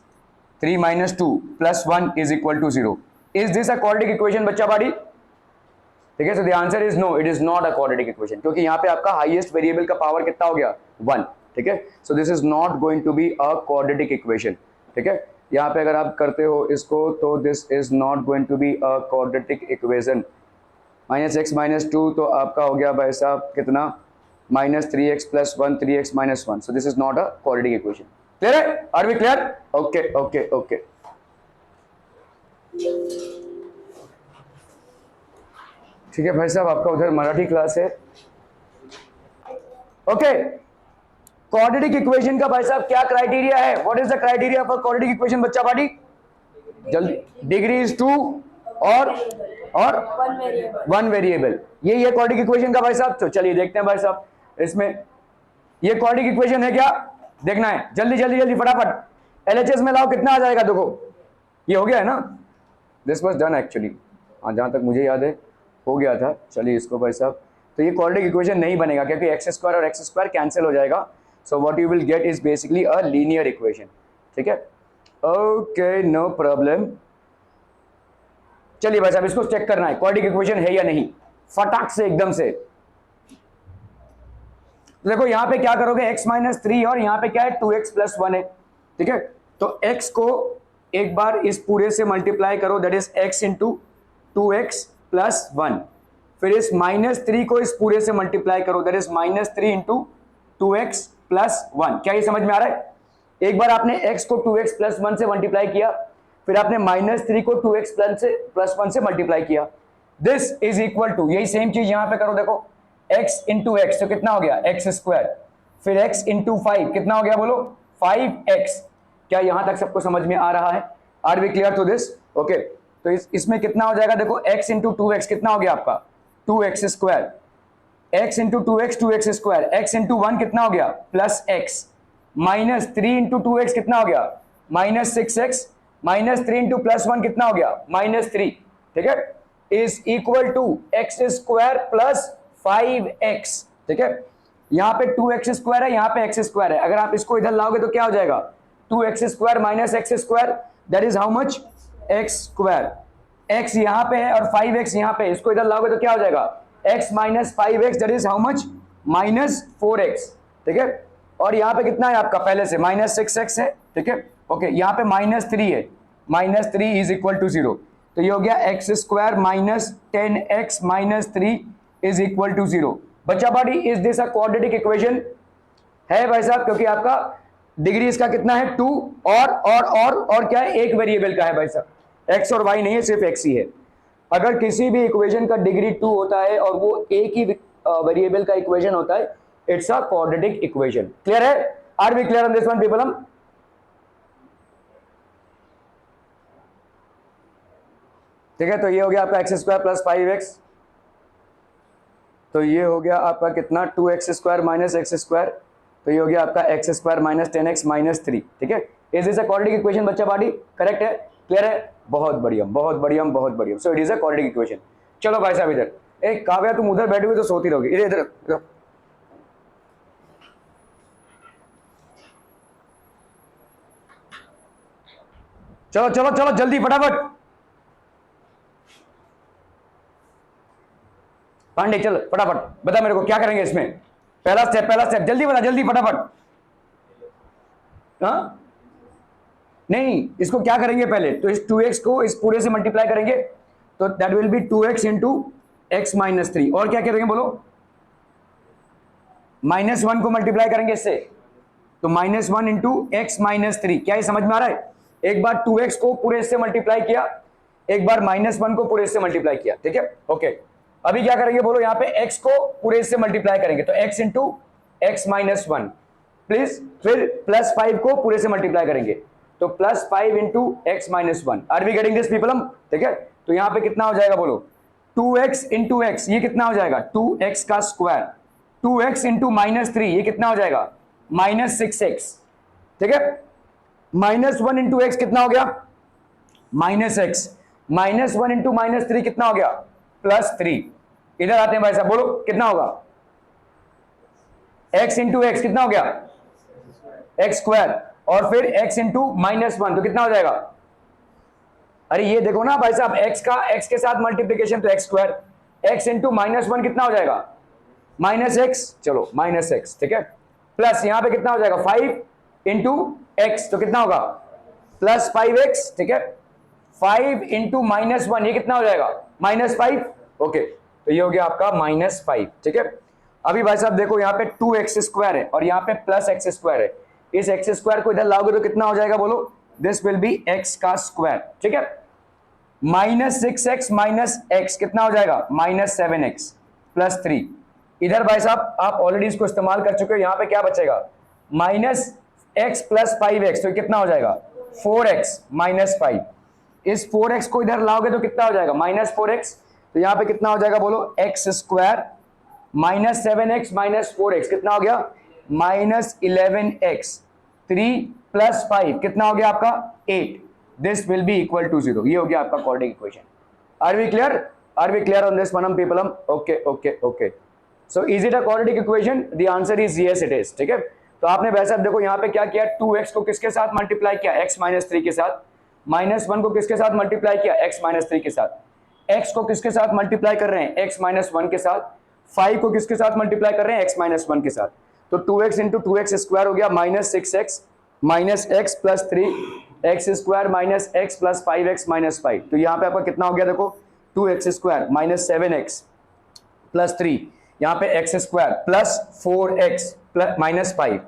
3 - 2 + 1 = 0। Is this a quadratic equation बच्चा बाड़ी? ठीक है, so the answer is no, it is not a quadratic equation, क्योंकि यहाँ पे आपका हाईएस्ट वेरिएबल का पावर कितना हो गया 1। ठीक है, so this is not going to be a quadratic equation. ठीक है, यहाँ पे अगर आप करते हो इसको तो this is not going to be a quadratic equation. -x - 2 तो आपका हो गया भाई साहब कितना -3x + 1 3x - 1। So this is not a quadratic equation. Clear है? Are we clear? Okay okay okay. ठीक है भाई साहब, आपका उधर मराठी क्लास है। ओके, क्वाड्रेटिक इक्वेशन का भाई साहब क्या क्राइटेरिया है? What is the criteria for quadratic equation बच्चा पार्टी? जल्दी, डिग्री इज 2 और 1 वेरिएबल, यही है क्वाड्रेटिक इक्वेशन का भाई साहब। तो चलिए देखते हैं भाई साहब, इसमें ये क्वाड्रेटिक इक्वेशन है क्या, देखना है। जल्दी जल्दी जल्दी फटाफट एलएचएस में लाओ, कितना आ जाएगा देखो। ये हो गया है ना, दिस वाज डन एक्चुअली, हाँ जहां तक मुझे याद है हो गया था। चलिए इसको भाई साहब, तो ये क्वाड्रेटिक इक्वेशन नहीं बनेगा क्योंकि x² और x² कैंसिल हो जाएगा। सो what you will get is basically a linear equation. ठीक है, ओके नो प्रॉब्लम। चलिए भाई साहब, इसको चेक करना है क्वाड्रेटिक इक्वेशन है या नहीं, फटाक से एकदम से। देखो यहाँ पे क्या करोगे, x - 3 और यहाँ पे क्या है 2x + 1 है। ठीक है, तो x को एक बार इस पूरे से मल्टीप्लाई करो, दैट इज x × 2x + 1। फिर इस -3 को इस पूरे से मल्टीप्लाई करो, दैट इज -3 × 2x + 1। क्या ये समझ में आ रहा है? एक बार आपने x को 2x + 1 से मल्टीप्लाई किया, फिर आपने -3 को 2x + 1 से मल्टीप्लाई किया, दिस इज इक्वल टू, यही सेम चीज यहां पे करो। देखो x × x तो कितना हो गया x², फिर x × 5 कितना हो गया बोलो 5x। क्या यहां तक सबको समझ में आ रहा है? Are we clear to this? Okay, तो इसमें कितना हो जाएगा देखो, x × 2x कितना हो गया आपका 2x², x × 2x 2x², x × 1 कितना हो गया +x, -3 × 2x कितना हो गया -6x, -3 × +1 कितना हो गया -3। ठीक है, is equal to x² + 5x। ठीक है, यहाँ पे 2x² है, यहाँ पे x² है, अगर आप इसको इधर लाओगे तो क्या हो जाएगा 2x² - x², that is how much x²। x यहाँ पे है और 5x यहाँ पे, इसको इधर लाओगे तो क्या हो जाएगा x - 5x, that is how much -4x। ठीक है, और यहाँ पे कितना है आपका पहले से -6x है। ठीक है, ओके, यहाँ पे -3 है, -3 इज इक्वल टू 0। तो ये हो गया x² - 10x - 3 is equal to 0। बच्चा बाड़ी, is this a quadratic equation? है भाई साहब, क्योंकि आपका डिग्री इसका कितना है 2 और क्या है, एक वेरिएबल का है भाई साहब, x और y नहीं है, सिर्फ x ही है। अगर किसी भी इक्वेशन का डिग्री 2 होता है और वो एक ही वेरिएबल का इक्वेशन होता है, it's a quadratic equation. Clear है? Are we clear on this one people? हम ठीक है, तो ये हो गया आपका x² + 5x, तो ये हो गया आपका कितना 2x² - x², तो ये हो गया आपका x² - 10x - 3। ठीक है, is this a quadratic equation बच्चा बाड़ी? करेक्ट है, क्लियर है, बहुत बढ़िया बहुत बढ़िया बहुत बढ़िया। सो it is a quadratic equation. चलो भाई साहब इधर, एक काव्या तुम उधर बैठी हुई तो सोती रहोगी, इधर इधर चलो चलो चलो जल्दी फटाफट। पांडे चल फटाफट बता मेरे को क्या करेंगे इसमें, पहला स्टेप जल्दी बता, जल्दी फटाफट। हाँ नहीं, इसको क्या करेंगे पहले, तो इस 2x को इस पूरे से मल्टीप्लाई करेंगे, तो that will be 2x × x - 3। और क्या करेंगे बोलो, -1 को मल्टीप्लाई करेंगे इससे, तो -1 × x - 3। क्या ये समझ में आ रहा है? एक बार 2x को पूरे से मल्टीप्लाई किया, एक बार -1 को पूरे से मल्टीप्लाई किया। ठीक है, ओके, अभी क्या करेंगे बोलो, यहाँ पे x को पूरे से मल्टीप्लाई करेंगे, तो x × x - 1 प्लीज, फिर +5 को पूरे से मल्टीप्लाई करेंगे, तो +5 × x - 1। Are we getting this people? हम ठीक है, तो यहाँ पे कितना हो जाएगा बोलो 2x × x, ये कितना हो जाएगा 2x का स्क्वायर, 2x × -3 ये कितना हो जाएगा -6x। ठीक है, -1 × x कितना हो गया -x, -1 इंटू -3 कितना हो गया? +3। इधर आते हैं भाई साहब, बोलो कितना होगा? x इंटू एक्स कितना हो गया? x²। और फिर x इंटू -1 तो कितना हो जाएगा? अरे ये देखो ना भाई साहब, x के साथ मल्टीप्लीकेशन तो x², x इंटू -1 कितना हो जाएगा? -x। चलो -x, ठीक है। प्लस यहां पे कितना हो जाएगा? 5 इंटू एक्स तो कितना होगा? +5x, ठीक है। 5 इंटू -1 ये कितना हो जाएगा? -5। ओके, तो ये हो गया आपका -5, ठीक है। अभी भाई साहब देखो, यहाँ पे 2x² है और यहाँ पे +x² है। इस x² को इधर लाओगे तो कितना हो जाएगा? बोलो, दिस विल बी x का स्क्वायर, ठीक है। -6x माइनस x कितना हो जाएगा? -7x +3। इधर भाई साहब आप ऑलरेडी इसको इस्तेमाल कर चुके हो, यहां पे क्या बचेगा? -x + 5x तो कितना हो जाएगा? 4x - 5। इस 4x को इधर लाओगे तो कितना हो जाएगा? -4x। तो यहां पे कितना हो जाएगा? बोलो, x² -7x - 4x कितना हो गया? -11x। 3 + 5 कितना हो गया आपका? 8। This will be equal to 0। ये हो गया आपका quadratic equation. Are we clear on this मनम पीपलम? Okay. So is it a quadratic equation? The answer is yes it is, ठीक है। तो आपने वैसे देखो यहाँ पे क्या किया, 2x को किसके साथ मल्टीप्लाई किया? x - 3 के साथ। -1 को किसके साथ मल्टीप्लाई किया? x - 3 के साथ। x को किसके साथ मल्टीप्लाई कर रहे हैं? x - 1 के साथ। 5 को किसके साथ मल्टीप्लाई कर रहे हैं? x - 1 के साथ। तो 2x इंटू 2x² हो गया -6x -x + 3 x² - x + 5x - 5। तो यहाँ पे आपका कितना हो गया? देखो, 2x² -7x + 3, यहाँ पे x² + 4x - 5।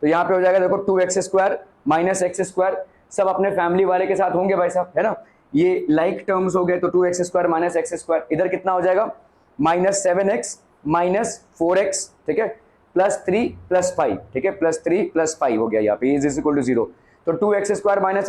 तो यहाँ पे हो जाएगा देखो, 2x² -x²। सब अपने फैमिली वाले के साथ होंगे भाई साहब, है ना। ये लाइक टर्म्स हो गए, तो 2x² - x²। इधर कितना हो जाएगा? -7x - 4x, ठीक है, +3 + 5, ठीक है, +3 + 5 हो गया यहाँ पे, इज इक्वल टू 0। तो 2x² -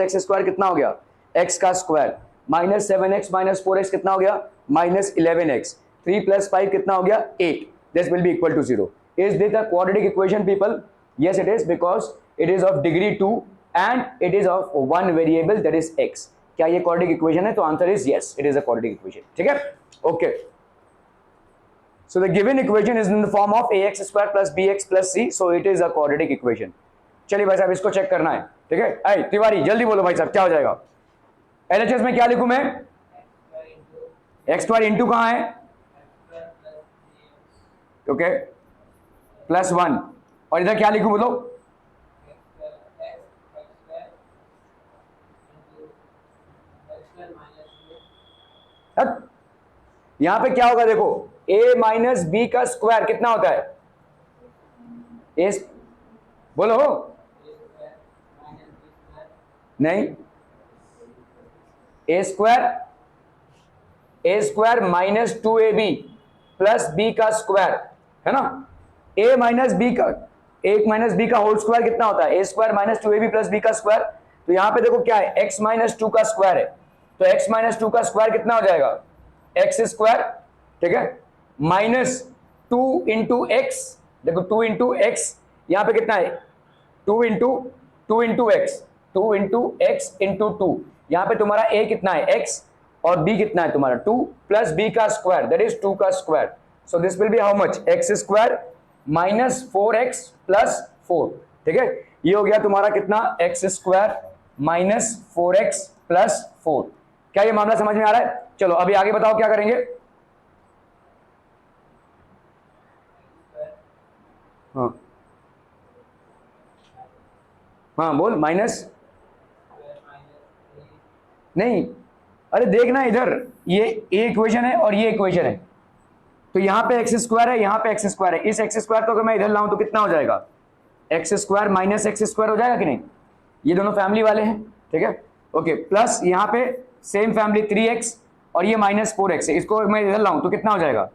x² कितना हो गया? x का स्क्वायर। -7x - 4x कितना हो गया? -11x। 3 + 5 कितना हो गया? 8। This will be equal to 0। Is this a quadratic equation people? Yes it is, because it is of degree 2 and it is of 1 variable, that is x। क्या ये quadratic equation है? तो answer is yes, it is a quadratic equation, ठीक है। Okay, so the given equation is in the form of ax² + bx + c, so it is a quadratic equation। चलिए भाई साहब, इसको चेक करना है, ठीक है। आई तिवारी जल्दी बोलो भाई साहब, क्या हो जाएगा? LHS में क्या लिखूं मैं? x² इंटू कहां है? ओके, +1। और इधर क्या लिखूं बोलो? यहां पे क्या होगा? देखो, a - b का स्क्वायर कितना होता है? बोलो, नहीं, a² - 2ab + b का स्क्वायर, है ना। a - b का होल स्क्वायर कितना होता है? a² - 2ab + b का स्क्वायर। तो यहां पे देखो क्या है? x - 2 का स्क्वायर है, तो x - 2 का स्क्वायर कितना हो जाएगा? x², ठीक है, -2 इंटू एक्स। देखो 2 इंटू एक्स, यहां पे कितना है? 2 into x, 2 into x into 2। यहां पे तुम्हारा a कितना है? x, और b कितना है तुम्हारा? 2 + b का स्क्वायर, दैट इज 2 का square. So this will be how much? x² - 4x + 4, ठीक है। ये हो गया तुम्हारा कितना? x² - 4x + 4। क्या ये मामला समझ में आ रहा है? चलो अभी आगे बताओ क्या करेंगे। हाँ बोल, माइनस नहीं, अरे देखना इधर, ये इक्वेशन है और ये इक्वेशन है। तो यहाँ पे x² है, यहाँ पे x² है। इस x² को अगर मैं इधर लाऊं तो कितना हो जाएगा? x² - x² हो जाएगा कि नहीं? ये दोनों फैमिली वाले हैं, ठीक है। ओके, प्लस यहाँ पे सेम फैमिली 3x और ये -4x है। इसको मैं इधर लाऊं तो कितना हो जाएगा?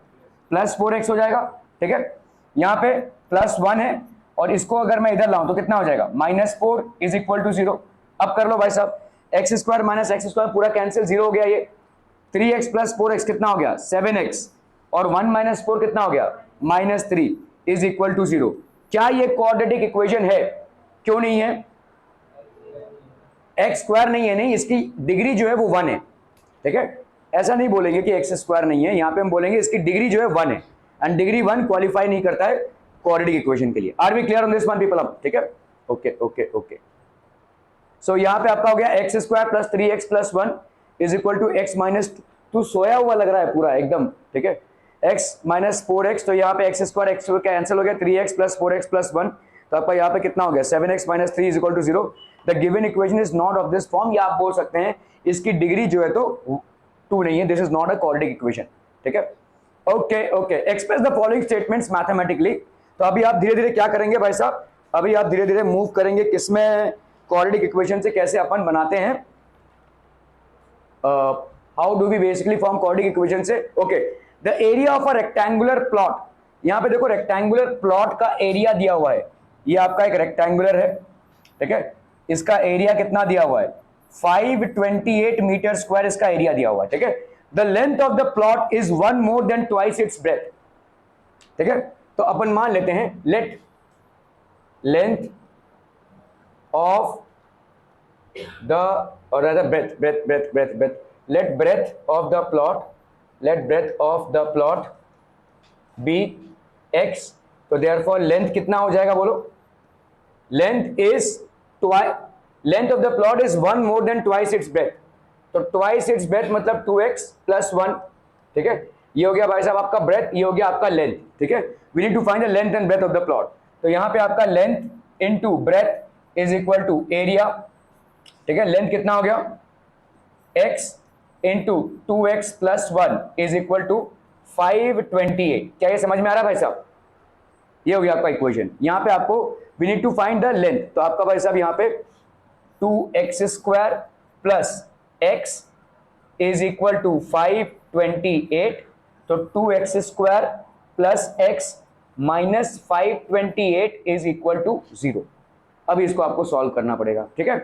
+4x हो जाएगा, ठीक है। यहाँ पे +1 है और इसको अगर मैं इधर लाऊं तो कितना हो जाएगा? -4 इज इक्वल टू 0। अब कर लो भाई साहब, x² - x² पूरा कैंसिल, 0 हो गया। ये 3x + 4x कितना हो गया? 7x, और 1 - 4 कितना हो गया? -3 इज इक्वल टू 0। क्या ये क्वाड्रेटिक इक्वेशन है? क्यों नहीं है? x² नहीं है, नहीं, इसकी डिग्री जो है वो 1 है, ठीक है, ऐसा नहीं बोलेंगे कि एक्स स्क्वायर नहीं है, यहाँ पे हम बोलेंगे इसकी डिग्री जो है 1 है, एंड डिग्री 1 क्वालिफाई नहीं करता है क्वाड्रेटिक इक्वेशन के लिए। Are we clear on this one people? अब ठीक है, ओके ओके ओके। सो यहाँ पे आपका हो गया x square plus 3x plus 1 is equal to x minus, तू सोया हुआ लग रहा है पूरा एकदम, ठीक है, x माइनस 4x, तो यहाँ पे एक्स स्क्वायर एक्स कैंसिल हो गया, 3x प्लस 4x प्लस 1, तो आपका यहाँ पे कितना हो गया 7x minus 3 is equal to 0। The given equation is not of this form, या आप बोल सकते हैं इसकी डिग्री जो है तो 2 नहीं है, this is not a quadratic equation, ठीक है, okay okay. Express the following statements mathematically, तो अभी आप धीरे धीरे क्या करेंगे भाई साहब, अभी आप धीरे धीरे मूव करेंगे किसमें, क्वाड्रेटिक इक्वेशन से कैसे अपन बनाते हैं, how do we basically form quadratic equation से। Okay, the area of a rectangular plot, यहां पे देखो रेक्टेंगुलर प्लॉट का एरिया दिया हुआ है, ये आपका एक रेक्टेंगुलर है, ठीक है, इसका एरिया कितना दिया हुआ है 528 मीटर स्क्वायर इसका एरिया दिया हुआ है, ठीक है। The length of the plot is 1 more than twice its breath, ठीक है, तो अपन मान लेते हैं लेट लेंथ ऑफ द और breadth, let breadth of the plot be x, तो therefore length कितना हो जाएगा बोलो, length of the plot is 1 more than twice its breadth, तो twice its breadth मतलब 2x plus 1, ठीक है, ये हो गया भाई साहब आपका breadth, ये हो गया आपका length, ठीक है। we need to find the length and breadth of the plot, तो यहां पे आपका length into breadth is equal to area, ठीक है, लेंथ कितना हो गया x into 2x plus 1 is equal to 528, क्या ये समझ में आ रहा है भाई साहब, ये हो गया आपका इक्वेशन। यहां पे आपको we need to find the length, तो आपका भाई साहब यहां पे 2x square plus x is equal to 528, तो 2x square plus x minus 528 is equal to 0। अब इसको आपको सॉल्व करना पड़ेगा, ठीक है,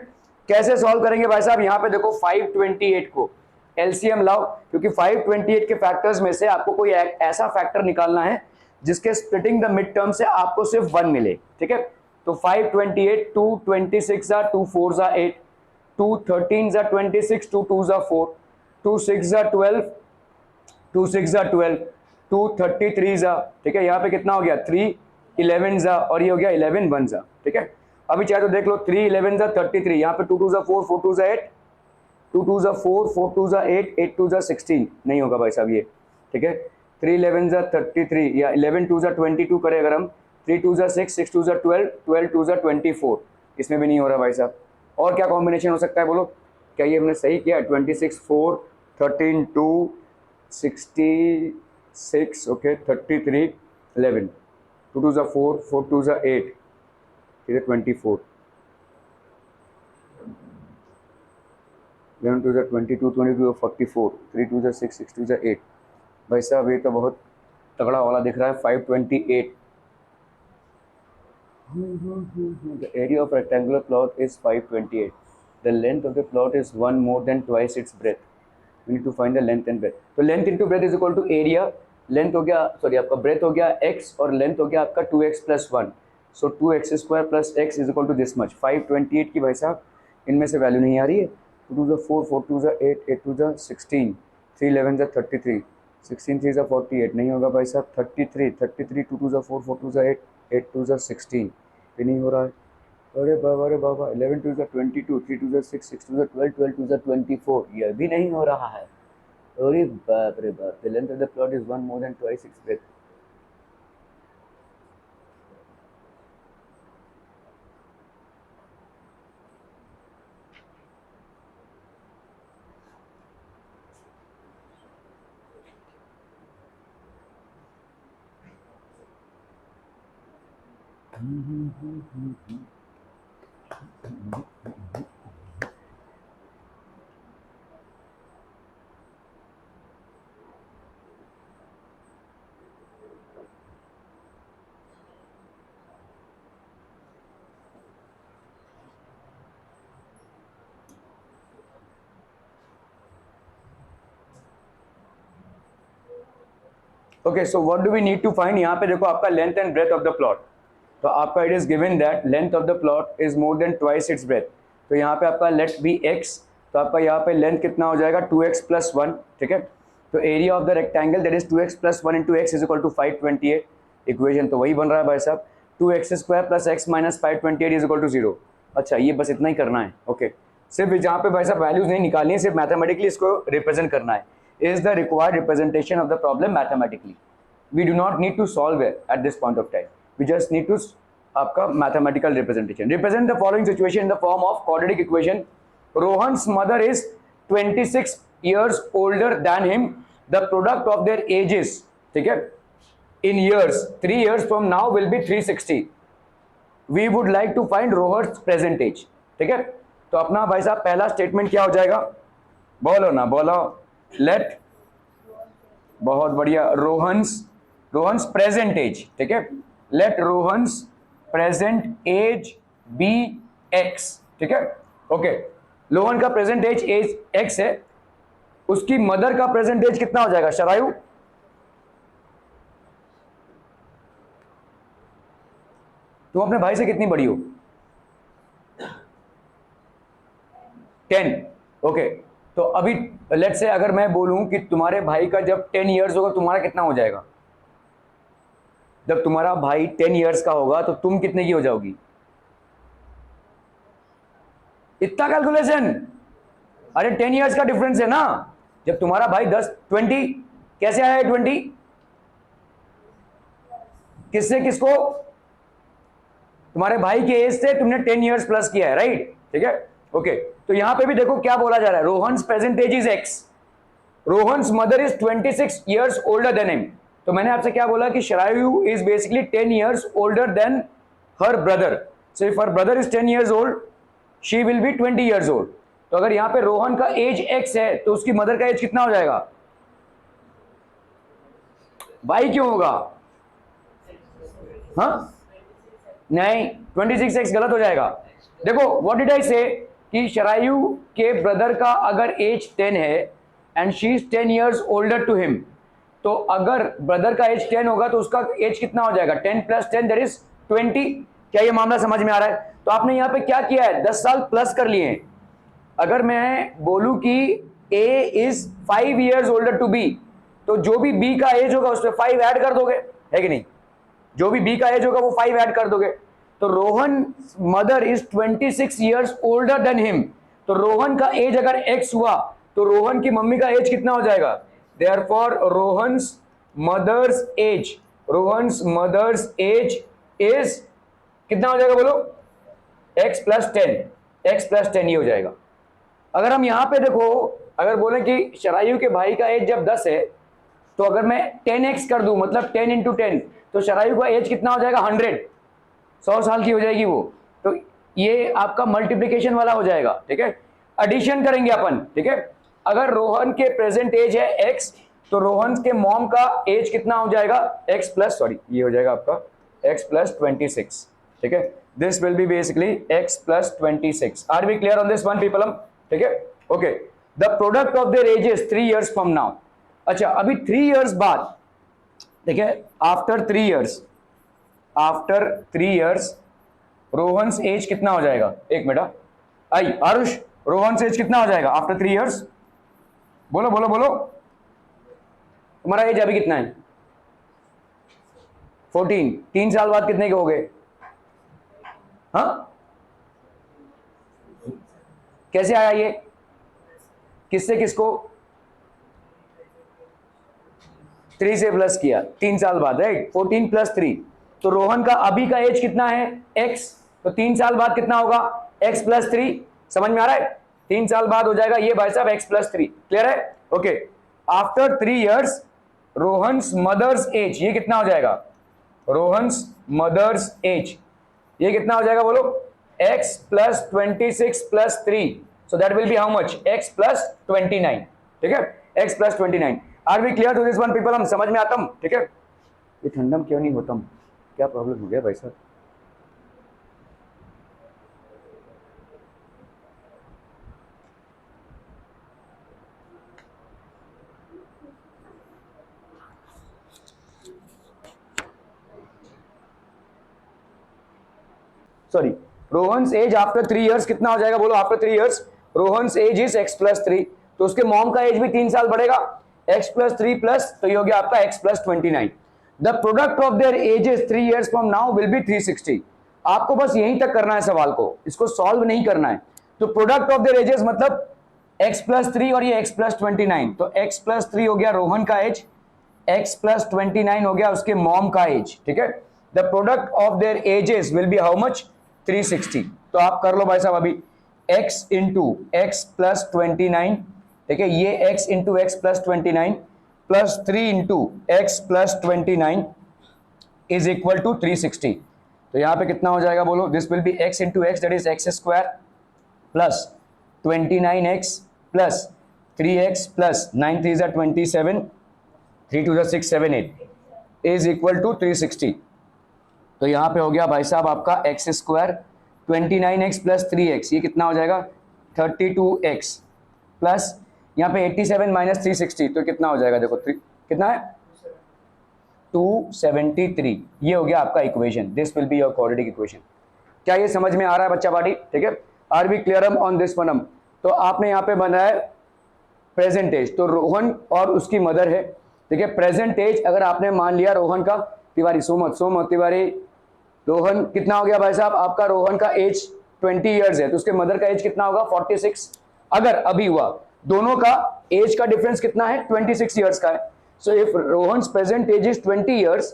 कैसे सॉल्व करेंगे भाई साहब, यहां पे देखो 528 को एलसीएम लाओ, क्योंकि 528 के फैक्टर्स में से आपको कोई ऐसा फैक्टर निकालना है जिसके स्प्लिटिंग द मिड टर्म से आपको सिर्फ 1 मिले, ठीक है, तो 528 2 26 जा 2 4 जा 8 2 13 जा 26 2 2 जा 4 2 6 जा 12 2 6 जा 12 2 33 जा, ठीक है, यहाँ पे कितना हो गया 3 11 जा, और ये हो गया 11 1 जा, ठीक है। अभी चाहे तो देख लो 3 11 जा 33, यहाँ पे 2 2 जा 4 4 2 जा 8 2 2 जा 4 4 2 जा 8 8 2 जा 16, नहीं होगा भाई साहब ये, ठीक है, 3 11 जा 33 या 11 2 जा 22 करें अगर हम, 3 2 जा 6 6 2 जा 12 12 2 जा 24, इसमें भी नहीं हो रहा भाई साहब। और क्या कॉम्बिनेशन हो सकता है बोलो, क्या ये हमने सही किया, 26 4 13 2 66, ओके 33 11 2 2 जा 4 4 2 जा 8, ठीक है 24 11 2 जा 22 22 44 3 2 जा 6 6 2 जा 8, भाई साहब ये तो बहुत तगड़ा वाला दिख रहा है 528। The area of rectangular plot is 528. The length of the plot is 1 more than twice its breadth. We need to find the length and breadth. तो length into breadth is equal to area. Length हो गया, sorry आपका breadth हो गया x और length हो गया आपका 2x plus 1. So 2x square plus x is equal to this much. 528 की भाई साहब इनमें से वैल्यू नहीं आ रही है, 2 2 जा 4 4 2 जा 8 8 2 जा 16 3 11 जा 33 16 3 जा 48, नहीं होगा भाई साहब 33 2 2 जा 4 4 2 जा 8 8 2 जा 16, भी नहीं हो रहा है, अरे बाबा 11 2 जा 22 3 2 जा 6 6 2 जा 12 12 2 जा 24, यह भी नहीं हो रहा है, अरे बाप रे बाप। The length of the plot is 1 more than twice its breadth. Okay, so what do we need to find, यहाँ पे देखो आपका length and breadth of the plot, तो आपका it is given that length of the plot is more than twice its breadth, तो यहाँ पे आपका लेट बी x तो आपका यहाँ पे लेंथ कितना हो जाएगा 2x + 1, ठीक है। तो area of the rectangle that is 2x + 1 × x = 528। Equation तो वही बन रहा है भाई साहब, 2x² + x - 528 = 0। अच्छा, ये बस इतना ही करना है, ओके। सिर्फ जहाँ पे भाई साहब वैल्यूज नहीं निकालनी है, सिर्फ मैथमेटिकली इसको रिप्रेजेंट करना है। Is the required representation of the problem mathematically. We do not need to solve it at this point of time, we just need to आपका mathematical representation. Represent the following situation in the form of quadratic equation. Rohan's mother is 26 years older than him. The product of their ages, ठीक है, in years, 3 years from now will be 360. We would like to find Rohan's present age, ठीक है। तो अपना भाई साहब पहला statement क्या हो जाएगा, बोलो ना बोलो। लेट, बहुत बढ़िया, रोहन्स प्रेजेंट एज, ठीक है। Let Rohan's present age be x, ठीक है, ओके। रोहन का प्रेजेंट एज एक्स है, उसकी मदर का प्रेजेंट एज कितना हो जाएगा शरायु? तुम अपने भाई से कितनी बड़ी हो? 10, ओके। तो अभी लेट्स से अगर मैं बोलूं कि तुम्हारे भाई का जब 10 इयर्स होगा, तुम्हारा कितना हो जाएगा? जब तुम्हारा भाई 10 इयर्स का होगा तो तुम कितने की हो जाओगी? इतना कैलकुलेशन? अरे 10 इयर्स का डिफरेंस है ना। जब तुम्हारा भाई 20 कैसे आया है 20? किससे किसको? तुम्हारे भाई के एज से तुमने 10 इयर्स प्लस किया है, राइट, ठीक है, ओके। तो यहां पे भी देखो क्या बोला जा रहा है, Rohan's present age is x, Rohan's mother is 26 years older than him. तो मैंने आपसे क्या बोला कि Sharayu is basically 10 years older than her brother. So if her brother is 10 years old, she will be 20 years old. तो अगर यहां पे रोहन का एज एक्स है तो उसकी मदर का एज कितना हो जाएगा? वाई क्यों होगा? हाँ नहीं, 26x गलत हो जाएगा। देखो व्हाट डिड आई से कि शरायु के ब्रदर का अगर एज 10 है and she is 10 years older to him, तो अगर ब्रदर का एज 10 होगा तो उसका एज कितना हो जाएगा? 10 + 10 दैट इज 20। क्या ये मामला समझ में आ रहा है? तो आपने यहाँ पे क्या किया है, 10 साल प्लस कर लिए हैं। अगर मैं बोलूं कि A is 5 years older to B, तो जो भी B का एज होगा उसमें 5 ऐड कर दोगे, है कि नहीं? जो भी B का एज होगा वो 5 ऐड कर दोगे। तो Rohan mother is 26 years older than him, तो रोहन का एज अगर X हुआ तो रोहन की मम्मी का एज कितना हो जाएगा? Therefore Rohan's mother's age is कितना हो जाएगा बोलो? x + 10 ये हो जाएगा। अगर हम यहां पे देखो, अगर बोले कि शरायु के भाई का एज जब 10 है, तो अगर मैं 10x कर दूं, मतलब 10 × 10, तो शरायु का एज कितना हो जाएगा? 100 साल की हो जाएगी वो। तो ये आपका मल्टीप्लीकेशन वाला हो जाएगा, ठीक है। एडिशन करेंगे अपन, ठीक है। अगर रोहन के प्रेजेंट एज है x, तो रोहन के मॉम का एज कितना हो जाएगा? ये हो जाएगा आपका x + 26, ठीक है। This will be basically x + 26। Are we clear on this one people? ठीक है, okay. The product of their ages 3 years from now. अच्छा, अभी 3 इयर्स बाद, ठीक है, आफ्टर 3 इयर्स रोहन्स एज कितना हो जाएगा? एक मिनट, आई आरुष, रोहन्स एज कितना हो जाएगा आफ्टर 3 इयर्स? बोलो बोलो बोलो, तुम्हारा एज अभी कितना है? 14। 3 साल बाद कितने के हो गए? हाँ, कैसे आया ये? किससे किसको? 3 से प्लस किया 3 साल बाद, राइट। 14 + 3, तो रोहन का अभी का एज कितना है? x, तो 3 साल बाद कितना होगा? x + 3। समझ में आ रहा है? 3 साल बाद हो जाएगा ये भाई साहब x + 3। क्लियर है? Okay. After 3 years Rohan's mother's age, ये कितना हो जाएगा? रोहन्स मदर्स एज ये कितना हो जाएगा बोलो? x + 26 + 3, so that will be how much? x + 29, ठीक है, x + 29। Are we clear to this one people? हम समझ में आता हम, ठीक है। ये ठंडम क्यों नहीं होता? क्या प्रॉब्लम हो गया भाई साहब? Sorry, Rohan's age after 3 years कितना हो जाएगा बोलो? After 3 years Rohan's age is x+3, तो उसके मॉम का एज भी 3 साल बढ़ेगा, x+3 प्लस, तो ये हो गया आपका x+29। The product of their ages 3 years from now will be 360। आपको बस यहीं तक करना है सवाल को, इसको सॉल्व नहीं करना है। तो प्रोडक्ट ऑफ देयर एजेस मतलब x+3 और ये x+29, तो x+3 हो गया रोहन का एज, x+29 हो गया उसके मॉम का एज, ठीक है। The product of their edges will be how much, 360। तो आप कर लो भाई साहब अभी, x इंटू x+29, ठीक है, ये x into x+29 plus 3 into x+29 is equal to 360। तो यहां पे कितना हो जाएगा बोलो, this will be x into x that is x² plus 29x plus 3x plus 9 3 is 27, 3 2 is 6 7 8 is equal to 360। तो यहां पे हो गया भाई साहब आपका x², 29x प्लस 3x, ये कितना हो जाएगा 32x प्लस यहाँ पे 87 माइनस 360, तो कितना हो जाएगा देखो, कितना है 273। ये हो गया आपका equation, this will be your quadratic equation. क्या ये समझ में आ रहा है बच्चा पार्टी, ठीक है। Are we clear on this one? तो आपने यहाँ पे बनाया है प्रेजेंट एज, तो रोहन और उसकी मदर है, ठीक है। प्रेजेंट एज अगर आपने मान लिया रोहन का, तिवारी सोमत तिवारी, रोहन कितना हो गया भाई साहब आपका, रोहन का एज 20 ईयर्स है, तो उसके मदर का एज कितना होगा 46। अगर अभी हुआ, दोनों का एज का डिफरेंस कितना है 26 ईयर्स का है। So if Rohan's present age is 20 years,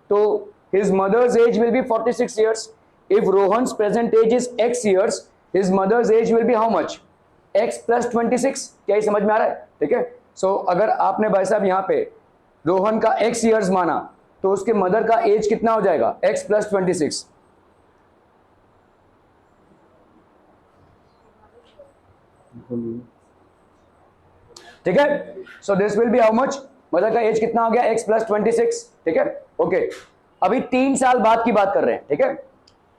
तो his mother's age will be 46 years. If Rohan's present age is x years, his mother's age will be how much, x+26। क्या ये समझ में आ रहा है, ठीक है। सो अगर आपने भाई साहब यहाँ पे रोहन का x ईयर्स माना, तो उसके मदर का एज कितना हो जाएगा x+26। ठीक है। So this will be how much, mother का एज कितना हो गया x+26, ठीक है। ओके, अभी 3 साल बाद की बात कर रहे हैं, ठीक है।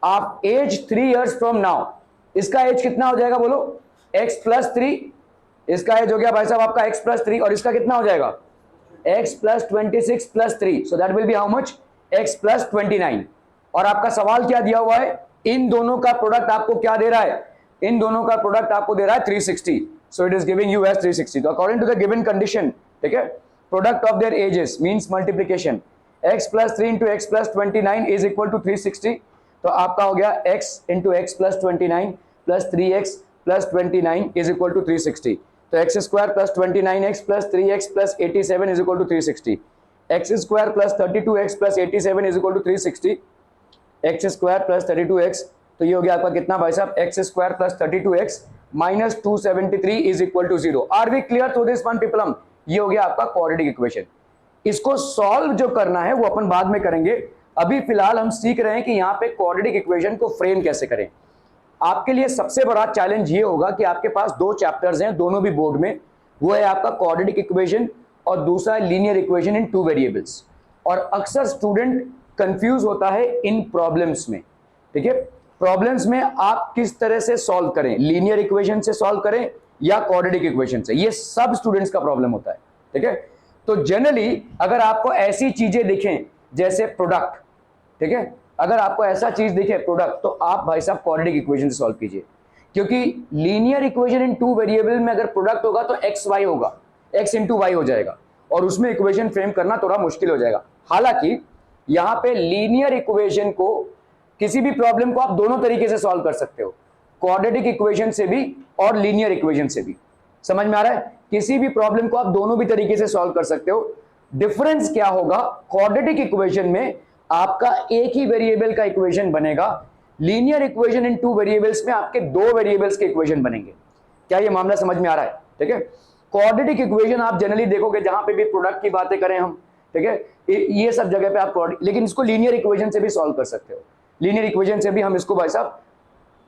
आप एज 3 years फ्रॉम नाउ, इसका एज कितना हो जाएगा बोलो, x+3, इसका एज हो गया भाई साहब आपका x+3, और इसका कितना हो जाएगा x+26 plus 3, so that will be how much x+29। और आपका सवाल क्या दिया हुआ है, इन दोनों का प्रोडक्ट आपको क्या दे रहा है, इन दोनों का प्रोडक्ट आपको दे रहा है 360, so it is giving you age 360। तो according to the given condition, ठीक है, product of their ages means multiplication, x+3 into x+29 is equal to 360। तो आपका हो गया x into x+29 plus 3x plus 29 is equal to 360। तो x² plus 29x plus 3x plus 87 is equal to 360, x² plus 32x plus 87 is equal to 360, x² plus 32x, तो ये हो गया आपका कितना भाई साहब, x² plus 32x minus 273 is equal to 0। Are we clear through this one पीपलम? ये हो गया आपका क्वाड्रेटिक इक्वेशन। इसको सॉल्व जो करना है वो अपन बाद में करेंगे, अभी फिलहाल हम सीख रहे हैं कि यहाँ पे क्वाड्रेटिक इक्वेशन को फ्रेम कैसे करें। आपके लिए सबसे बड़ा चैलेंज ये होगा कि आपके पास 2 चैप्टर्स हैं, दोनों भी बोर्ड में, वो है आपका क्वाड्रेटिक इक्वेशन और दूसरा है लीनियर इक्वेशन इन 2 वेरिएबल्स। और अक्सर स्टूडेंट कंफ्यूज होता है इन प्रॉब्लम्स में, ठीक है। प्रॉब्लम्स में आप किस तरह से सॉल्व करें, लीनियर इक्वेशन से सॉल्व करें या क्वाड्रेटिक इक्वेशन से, ये सब स्टूडेंट्स का प्रॉब्लम होता है, ठीक है। तो जनरली अगर आपको ऐसी चीजें दिखें जैसे प्रोडक्ट, ठीक है, अगर आपको ऐसा चीज दिखे प्रोडक्ट, तो आप भाई साहब क्वाड्रेटिक इक्वेशन से सॉल्व कीजिए, क्योंकि लीनियर इक्वेशन इन 2 वेरिएबल में अगर प्रोडक्ट होगा तो एक्स वाई होगा, x इंटू वाई हो जाएगा, और उसमें इक्वेशन फ्रेम करना थोड़ा मुश्किल हो जाएगा। हालांकि यहां पे लीनियर इक्वेशन को, किसी भी प्रॉब्लम को आप दोनों तरीके से सॉल्व कर सकते हो, क्वाड्रेटिक इक्वेशन से भी और लीनियर इक्वेशन से भी। समझ में आ रहा है? किसी भी प्रॉब्लम को आप दोनों भी तरीके से सॉल्व कर सकते हो। डिफरेंस क्या होगा, क्वाड्रेटिक इक्वेशन में आपका एक ही वेरिएबल का इक्वेशन बनेगा, लीनियर इक्वेशन इन 2 वेरिएबल्स में आपके 2 वेरिएबल्स के इक्वेशन बनेंगे। क्या ये मामला समझ में आ रहा है? ठीक है। क्वाड्रेटिक इक्वेशन आप जनरली देखोगे जहां पे भी प्रोडक्ट की बातें करें हम, ठीक है, ये सब जगह पे आप, लेकिन इसको लीनियर इक्वेशन से भी सॉल्व कर सकते हो, लीनियर इक्वेशन से भी हम इसको भाई साहब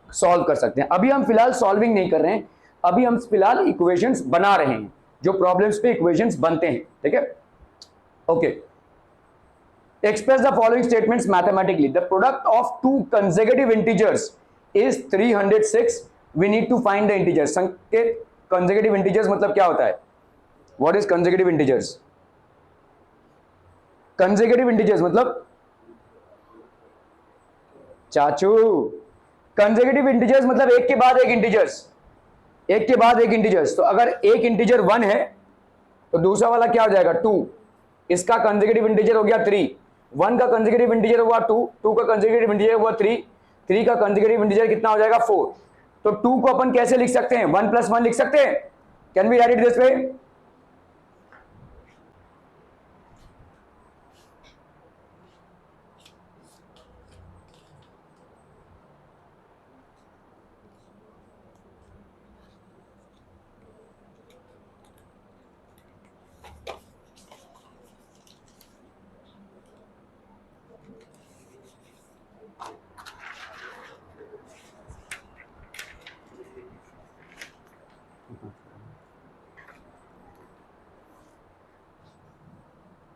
सॉल्व कर सकते हैं। अभी हम फिलहाल सॉल्विंग नहीं कर रहे हैं, अभी हम फिलहाल इक्वेशंस बना रहे हैं, जो प्रॉब्लम्स पे इक्वेशंस बनते हैं, ठीक है। Okay, express the following statements mathematically. The product of 2 consecutive integers is 306. We need to find the integers. संकेत, consecutive integers मतलब क्या होता है? What is consecutive integers? Consecutive integers मतलब चाचू, consecutive integers मतलब एक के बाद एक integers, एक के बाद एक इंटीजर्स, तो अगर एक इंटीजर 1 है तो दूसरा वाला क्या हो जाएगा 2, इसका कंसेक्यूटिव इंटीजर हो गया 3, 1 का कंसेक्यूटिव इंटीजर हुआ 2, 2 का कंसेक्यूटिव इंटीजर हुआ 3, 3 का कंसेक्यूटिव इंटीजर कितना हो जाएगा 4। तो 2 को अपन कैसे लिख सकते हैं, 1 + 1 लिख सकते हैं, can we write it this way?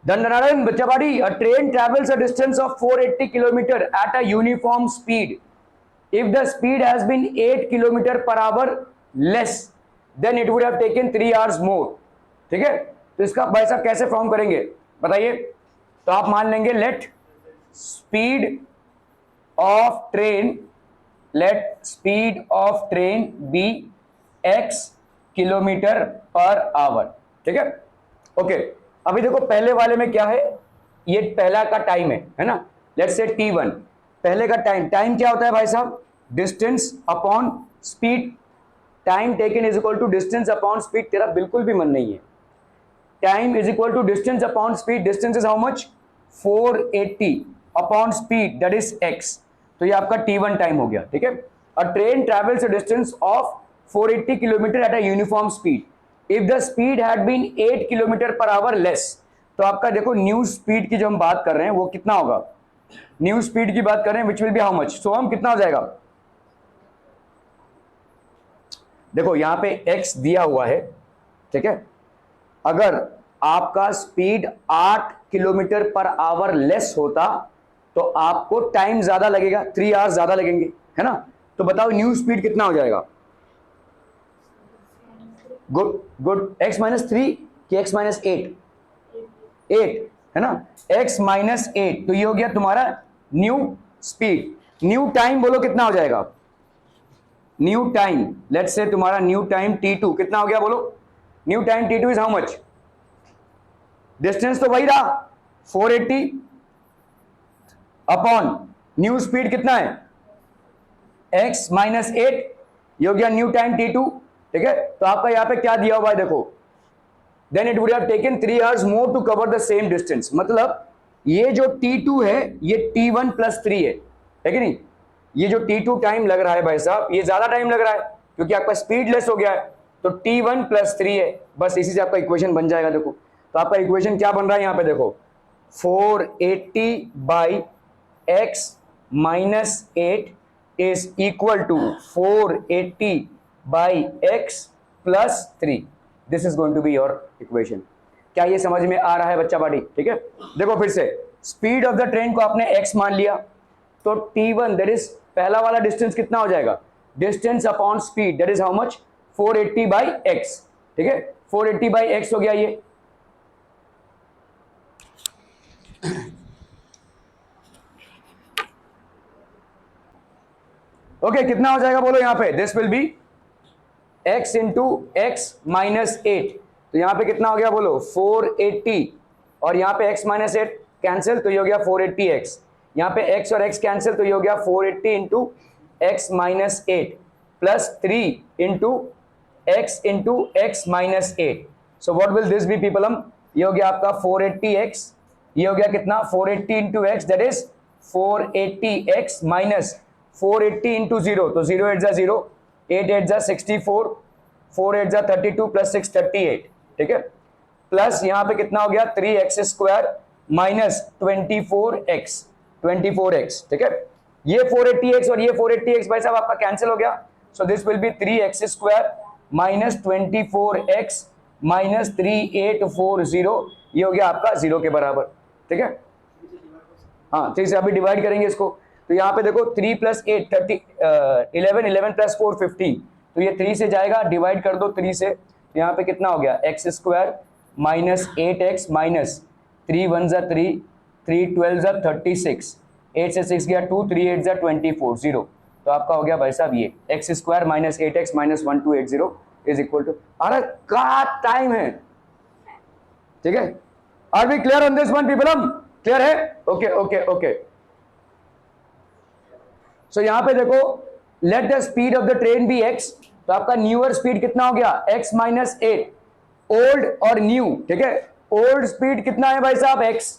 Dandanarayan Bachapadi, a train travels a distance of 480 km at a uniform speed. If the speed has been 8 km per hour less, then it would have taken 3 hours more. ठीक है, तो इसका भाई साहब कैसे form करेंगे बताइए? तो आप मान लेंगे let speed of train be x kilometre per hour. ठीक है, ओके। अभी देखो पहले वाले में क्या है, ये पहला का टाइम है ना, लेट्स से t1, पहले का टाइम क्या होता है भाई साहब, distance upon speed, time taken is equal to distance upon speed. तेरा बिल्कुल भी मन नहीं है, time is equal to distance upon speed, distance is how much 480 upon speed that is x, तो ये आपका t1 टाइम हो गया। ठीक है, a train travels a distance of 480 kilometre at a uniform speed, if the speed had been 8 kilometre per hour less, तो आपका देखो न्यू स्पीड की जो हम बात कर रहे हैं वो कितना होगा, न्यू स्पीड की बात कर रहे हैं which will be how much, so हम कितना हो जाएगा, देखो यहां पे x दिया हुआ है। ठीक है, अगर आपका speed 8 kilometre per hour less होता तो आपको टाइम ज्यादा लगेगा, 3 आवर्स ज्यादा लगेंगे, है ना। तो बताओ न्यू स्पीड कितना हो जाएगा, गुड x - 3 कि x - 8 है ना, x - 8, तो ये हो गया तुम्हारा न्यू स्पीड। न्यू टाइम बोलो कितना हो जाएगा, न्यू टाइम लेट्स से तुम्हारा न्यू टाइम t2 कितना हो गया बोलो, new time t2 is how much, distance तो वही रहा 480 अपॉन न्यू स्पीड कितना है x - 8, ये हो गया न्यू टाइम t2। ठीक है, तो आपका यहां पे क्या दिया हुआ है देखो, then it would have taken 3 hours more to cover the same distance, मतलब ये जो t2 है ये t1 + 3 है कि नहीं, ये जो t2 टाइम लग रहा है भाई साहब ये ज्यादा टाइम लग रहा है क्योंकि आपका स्पीड लेस हो गया है, तो t1 + 3 है, बस इसी से आपका इक्वेशन बन जाएगा। देखो तो आपका इक्वेशन क्या बन रहा है यहाँ पे देखो, 480/x - 8 is equal to 480/x + 3, this is going to be your equation. क्या ये समझ में आ रहा है बच्चा पार्टी? ठीक है, देखो फिर से स्पीड ऑफ द ट्रेन को आपने x मान लिया, तो t1 दैट इज पहला वाला डिस्टेंस कितना हो जाएगा, distance upon speed that is how much 480/x। ठीक है, 480/x हो गया ये, ओके कितना हो जाएगा बोलो यहाँ पे, this will be x × x - 8, तो यहाँ पे कितना हो गया बोलो 480, और यहाँ पे x - 8 कैंसिल तो ये हो गया 480x, यहाँ पे x और x कैंसिल तो ये हो गया 480 × x - 8 plus 3 × x × x - 8, so what will this be पीपलम, ये हो गया आपका 480x, ये हो गया कितना 480 × x दैट इज 480x - 480 × 0, तो 0 8 = 0, 8 8 = 64, 4 8 = 32 + 6 38। ठीक है, प्लस यहाँ पे कितना हो गया 3x² - 24x। ठीक है, ये 480x और ये 480x भाई साहब आपका कैंसिल हो गया, सो this will B 3x² - 24x - 3840, ये हो गया आपका 0 के बराबर। ठीक है, हाँ 3 से अभी डिवाइड करेंगे इसको, तो यहाँ पे देखो 3 + 8 30, 11 11 + 4 15, तो ये 3 से जाएगा, डिवाइड कर दो 3 से, यहाँ पे कितना हो गया x² - 8x - 3 1 = 3, 3 12 = 36, 8 से 6 गया 2, 3 8 = 24 0, तो आपका हो गया भाई साहब ये x square minus 8x minus 1280 is equal to, अरे क्या टाइम है, ठीक है। Are we clear on this one people, clear है? Okay okay okay. सो यहां पे देखो, let the speed of the train be x, तो आपका न्यूअर स्पीड कितना हो गया x माइनस 8, ओल्ड और न्यू, ठीक है। ओल्ड स्पीड कितना है भाई साहब x,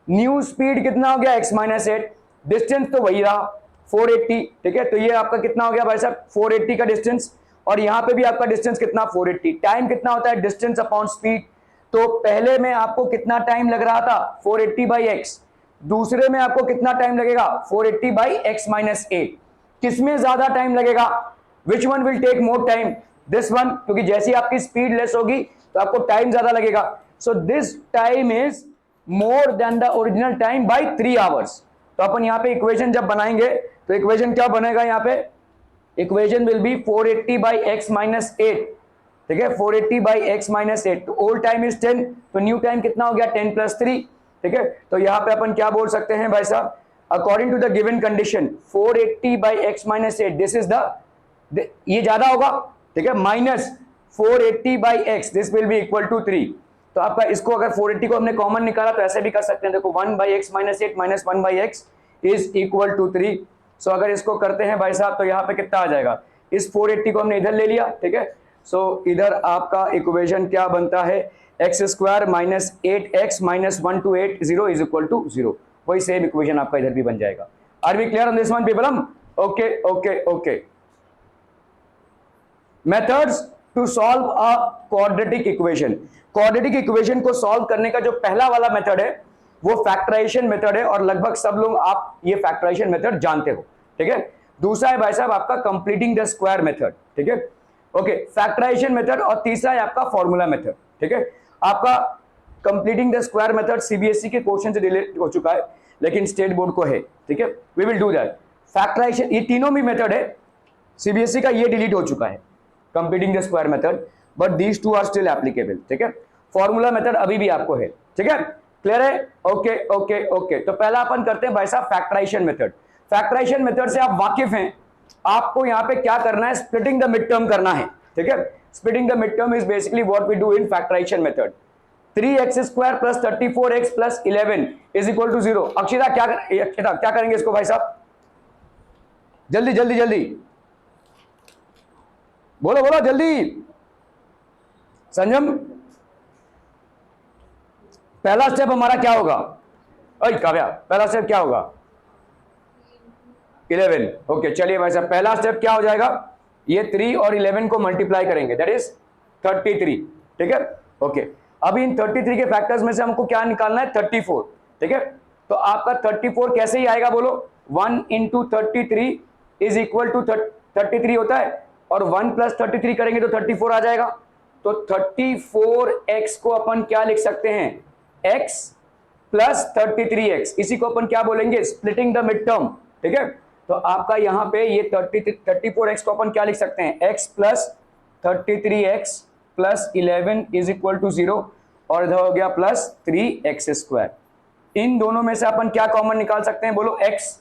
न्यू स्पीड कितना हो गया x माइनस 8, डिस्टेंस तो वही रहा 480, ठीक है। तो ये आपका कितना हो गया भाई साहब 480 का डिस्टेंस, और यहां पे भी आपका डिस्टेंस कितना 480। टाइम कितना होता है डिस्टेंस अपॉन स्पीड, तो पहले में आपको कितना टाइम लग रहा था 480 बाई एक्स, दूसरे में आपको कितना टाइम लगेगा 480 बाई एक्स माइनस 8, किसमें ज्यादा टाइम लगेगा, which one will take more time, this one, क्योंकि जैसी आपकी स्पीड लेस होगी तो आपको टाइम ज्यादा लगेगा। So this time is more then the original time by 3 hours. तो अपन यहां पे इक्वेशन जब बनाएंगे तो इक्वेशन क्या बनेगा, यहां पे equation will be 480 by x minus 8, ठीक है, 480 बाई एक्स माइनस 8, तो ओल्ड टाइम इज 10, तो न्यू टाइम कितना हो गया 10 प्लस 3, ठीक है। तो यहां पे अपन क्या बोल सकते हैं भाई साहब, according to the given condition 480 by x minus 8, this is the, ये ज्यादा होगा, ठीक है, minus 480 by x, this will be equal to 3। तो आपका इसको अगर 480 को हमने कॉमन निकाला तो ऐसे भी कर सकते हैं, देखो 1 by x minus 8 minus 1 by x is equal to 3। So अगर इसको करते हैं भाई साहब तो यहाँ पे कितना आ जाएगा, इस 480 को हमने इधर ले लिया, ठीक है। सो इधर आपका इक्वेशन क्या बनता है, x square minus 8x minus 1280 is equal to 0, वही सेम इक्वेशन आपका इधर भी बन जाएगा। Are we clear on this one people? Okay okay okay. Methods to solve a quadratic equation, quadratic equation को सॉल्व करने का जो पहला वाला मेथड है वो फैक्टराइजेशन मेथड है, और लगभग सब लोग आप ये फैक्टराइजेशन मेथड जानते हो, ठीक है। दूसरा है भाई साहब आपका कंप्लीटिंग द स्क्वायर मेथड, ठीक है, ओके, फैक्टराइजेशन मेथड, और तीसरा है आपका फॉर्मूला मेथड, ठीक है। आपका completing the square method CBSE के क्वेश्चन से रिलेट हो चुका है, लेकिन स्टेट बोर्ड को है, ठीक है, we will do that. Factorisation, ये तीनों भी मेथड है, सीबीएसई का ये डिलीट हो चुका है completing the square method, but these two are still applicable, ठीक है। फॉर्मूला मेथड अभी भी आपको है, ठीक है, क्लियर है? Okay okay okay. तो पहला अपन करते हैं भाई साहब फैक्टराइजेशन मेथड। फैक्टराइजेशन मेथड से आप वाकिफ हैं, आपको यहां पे क्या करना है, स्प्लिटिंग द मिड टर्म करना है, ठीक है। Splitting the mid term is basically what we do in factorisation method. 3x square plus 34x plus 11 is equal to 0। Akshita क्या करेंगे इसको भाई साहब, जल्दी जल्दी जल्दी बोलो बोलो जल्दी। संजम, पहला स्टेप हमारा क्या होगा, ओए काव्या, पहला स्टेप क्या होगा 11, ओके। चलिए भाई साहब पहला स्टेप क्या हो जाएगा, ये 3 और 11 को मल्टीप्लाई करेंगे, दैट इज 33, ठीक है, ओके। अभी इन 33 के फैक्टर्स में से हमको क्या निकालना है 34, ठीक है। तो आपका 34 कैसे ही आएगा बोलो, 1 इंटू 33 इज इक्वल टू 33 होता है, और 1 प्लस 33 करेंगे तो 34 आ जाएगा। तो 34x को अपन क्या लिख सकते हैं, x प्लस 33x, इसी को अपन क्या बोलेंगे, स्प्लिटिंग द मिड टर्म, ठीक है। तो आपका यहां पे ये 34x को अपन क्या लिख सकते हैं, x plus 33x plus 11 is equal to 0, और इधर हो गया प्लस 3x स्क्वायर। इन दोनों में से अपन क्या कॉमन निकाल सकते हैं बोलो, x,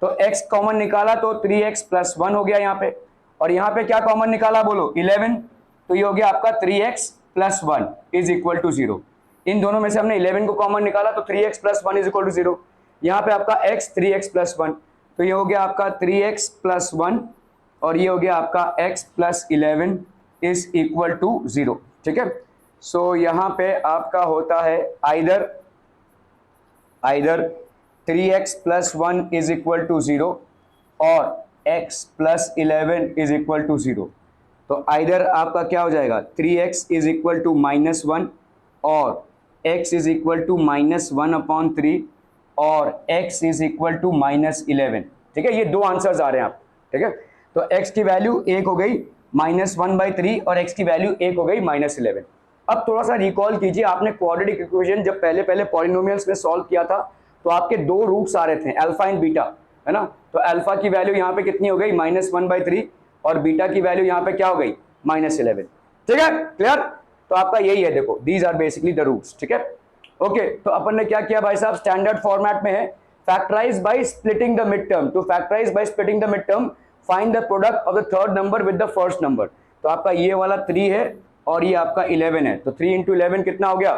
तो x कॉमन निकाला तो 3x प्लस 1 हो गया यहाँ पे, और यहाँ पे क्या कॉमन निकाला बोलो 11, तो ये हो गया आपका 3x plus 1 is equal to 0। इन दोनों में से हमने 11 को कॉमन निकाला तो 3x plus 1 is equal to 0। यहाँ पे आपका x 3x प्लस 1, तो ये हो गया आपका 3x प्लस 1, और ये हो गया आपका x plus 11 is equal to 0, ठीक है। सो यहाँ पे आपका होता है either 3x plus 1 is equal to 0 और x plus 11 is equal to 0। तो आइदर आपका क्या हो जाएगा 3x इज इक्वल टू -1 और x is equal to -1 upon 3 और x इज इक्वल टू -11, ठीक है। ये दो आंसर्स आ रहे हैं आप, ठीक है। तो x की वैल्यू 1 हो गई -1/3 और x की वैल्यू 1 हो गई -11। अब थोड़ा सा रिकॉल कीजिए, आपने क्वाड्रेटिक इक्वेशन जब पहले पॉलिनोमियल्स में सॉल्व किया था तो आपके दो रूट्स आ रहे थे, अल्फा एंड बीटा, है ना। तो अल्फा की वैल्यू यहाँ पे कितनी हो गई -1/3 और बीटा की वैल्यू यहाँ पे क्या हो गई -11, ठीक है, क्लियर। तो आपका यही है, देखो these are basically the roots, ठीक है, ओके। तो अपन ने क्या किया भाई साहब, स्टैंडर्ड फॉर्मेट में है factorise by splitting the mid term. To factorise by splitting the mid term, find the product of the third number with the first number. तो आपका ये वाला 3 है और ये आपका 11 है, तो 3 इंटू 11 कितना हो गया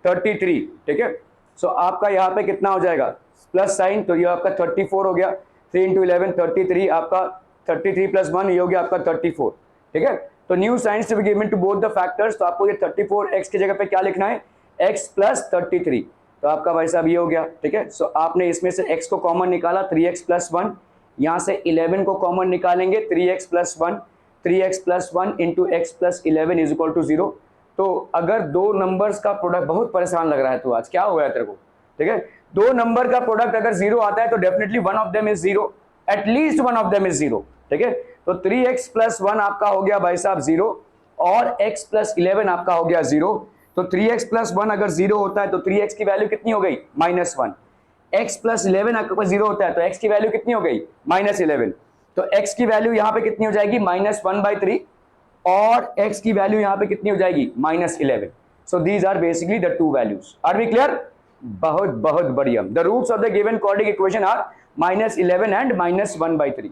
33, ठीक है। सो आपका यहाँ पे कितना हो जाएगा प्लस साइन, तो ये आपका 34 हो गया। 3 इंटू 11 33, आपका 33 प्लस 1 ये हो गया आपका 34, ठीक है। तो new signs to be given to both the factors, तो आपको ये 34 x की जगह पे क्या लिखना है x प्लस 33, तो आपका भाई साहब ये हो गया, ठीक है। सो आपने इसमें से x को कॉमन निकाला 3x प्लस 1, यहाँ से 11 को कॉमन निकालेंगे 3x plus 1, 3x plus 1 into x plus 11 is equal to 0। तो अगर दो नंबर्स का प्रोडक्ट, बहुत परेशान लग रहा है तो आज क्या हो गया तेरे को, ठीक है। दो नंबर का प्रोडक्ट अगर 0 आता है तो definitely one of them is 0, at least one of them is 0, ठीक है। तो 3x प्लस 1 आपका हो गया भाई साहब 0 और x प्लस 11 आपका हो गया 0। तो 3x प्लस 1 अगर 0 होता है तो 3x की वैल्यू कितनी हो गई -1, x प्लस 11 अगर 0 होता है तो x की वैल्यू कितनी हो गई -11, तो x की वैल्यू यहाँ पे कितनी हो जाएगी -1/3 और x की वैल्यू यहाँ पे कितनी हो जाएगी -11। So these are basically the two values. Are we clear? बहुत बहुत बढ़िया। The roots of the given quadratic equation are -11 and -1/3,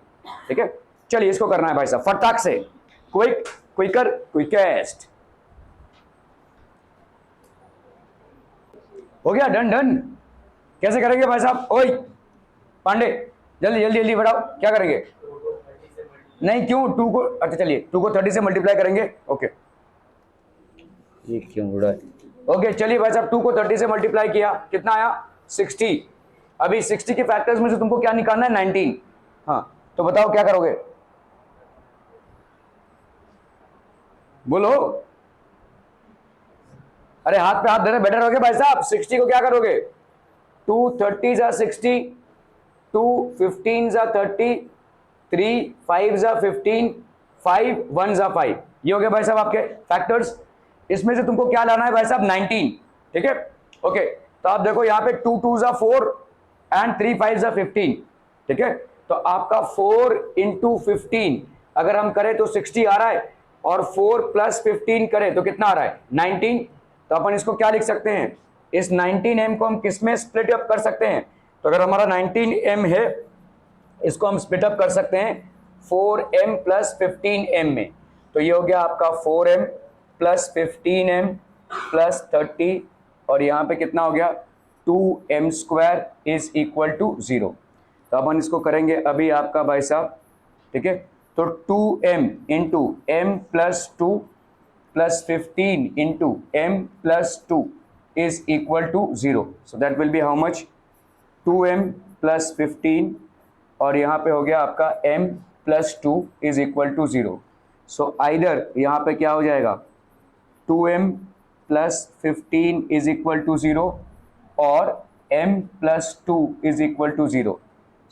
ठीक है। चलिए इसको करना है भाई साहब फटाक से, क्विक क्विकर क्विकेस्ट। हो गया डन डन। कैसे करेंगे भाई साहब? ओए पांडे जल्दी जल्दी जल्दी बढ़ाओ, क्या करेंगे? नहीं क्यों 2 को, अच्छा चलिए 2 को 30 से मल्टीप्लाई करेंगे, ओके। ये क्यों उड़ा है? ओके चलिए भाई साहब 2 को 30 से मल्टीप्लाई किया, कितना आया 60। अभी 60 के फैक्टर्स में से तुमको क्या निकालना है 19। हाँ तो बताओ क्या करोगे, बोलो। अरे हाथ पे हाथ देना बेटर होगे भाई साहब। 60 को क्या करोगे 2 30 जा 60, 2 15 जा 30, 3 5 जा 15, 5 1 जा 5, ये हो गया भाई साहब आपके फैक्टर्स। इसमें से तुमको क्या लाना है भाई साहब 19, ठीक है। ओके तो आप देखो यहाँ पे 2 2 जा 4 एंड 3 5 जा 15, ठीक है। तो आपका 4 इंटू 15 अगर हम करें तो 60 आ रहा है और 4 प्लस 15 करें तो कितना आ रहा है 19। तो अपन इसको क्या लिख सकते हैं, इस 19m को हम किस में स्प्लिट अप कर सकते हैं, तो अगर हमारा 19m है इसको हम स्प्लिट अप कर सकते हैं 4m प्लस 15m में। तो ये हो गया आपका 4m प्लस 15m प्लस 30 और यहाँ पे कितना हो गया 2m square is equal to 0। तो अपन इसको करेंगे अभी आपका भाई साहब, ठीक है। तो 2m into m plus 2 plus 15 into m plus 2 is equal to 0। So that will be how much 2m plus 15 और यहाँ पे हो गया आपका m plus 2 is equal to 0। So either यहाँ पे क्या हो जाएगा 2m plus 15 is equal to 0 और m plus 2 is equal to 0।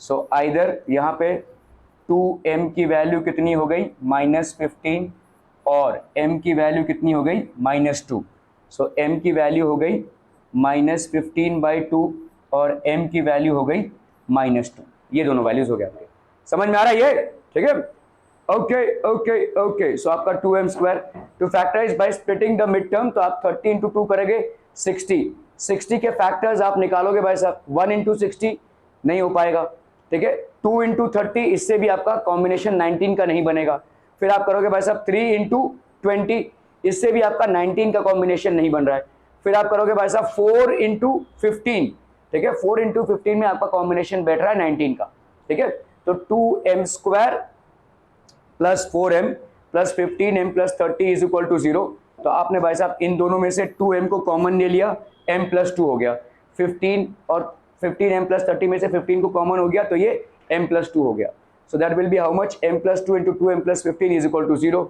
So either यहाँ पे 2m की वैल्यू कितनी हो गई -15 और m की वैल्यू कितनी हो गई -2। सो m की वैल्यू हो गई -15/2 और m की वैल्यू हो गई -2। ये दोनों वैल्यूज हो गया आपके, समझ में आ रहा है ये, ठीक है। ओके ओके ओके सो आपका 2m square to factorise by splitting the mid term, तो आप 30 इंटू 2 करेंगे 60 के फैक्टर्स आप निकालोगे भाई साहब 1 इंटू 60 नहीं हो पाएगा, ठीक है। 2 इंटू 30 इससे भी आपका कॉम्बिनेशन 19 का नहीं बनेगा। फिर आप करोगे भाई साहब 3 इंटू 20 इससे भी आपका 19 का कॉम्बिनेशन नहीं बन रहा है। फिर आप करोगे भाई साहब 4 इंटू 15, ठीक है। 4 इंटू 15 में आपका कॉम्बिनेशन बैठ रहा है 19 का, ठीक है। तो 2m square plus 4m plus 15m plus 30 is equal to 0। तो आपने भाई साहब इन दोनों में से 2m को कॉमन ले लिया, m प्लस 2 हो गया 15 और 15m प्लस 30 में से 15 को कॉमन हो गया तो ये m प्लस 2 हो गया। So that will be how much m plus 2 into 2m plus 15 is equal to 0।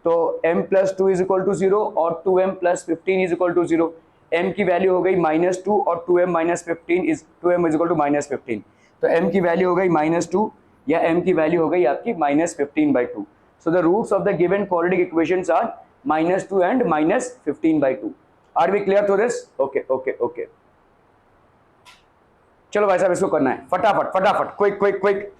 तो m plus 2 is equal to 0 और 2m plus 15 is equal to 0। m की वैल्यू हो गई -2 और 2m minus 15 is 2m is equal to -15। तो m की value हो गई -2 या m की वैल्यू हो गई आपकी -15/2। So the roots of the given quadratic equations are -2 and -15/2। Are we clear to this? Okay okay okay चलो भाई साहब इसको करना है फटाफट फटाफट, क्विक क्विक क्विक।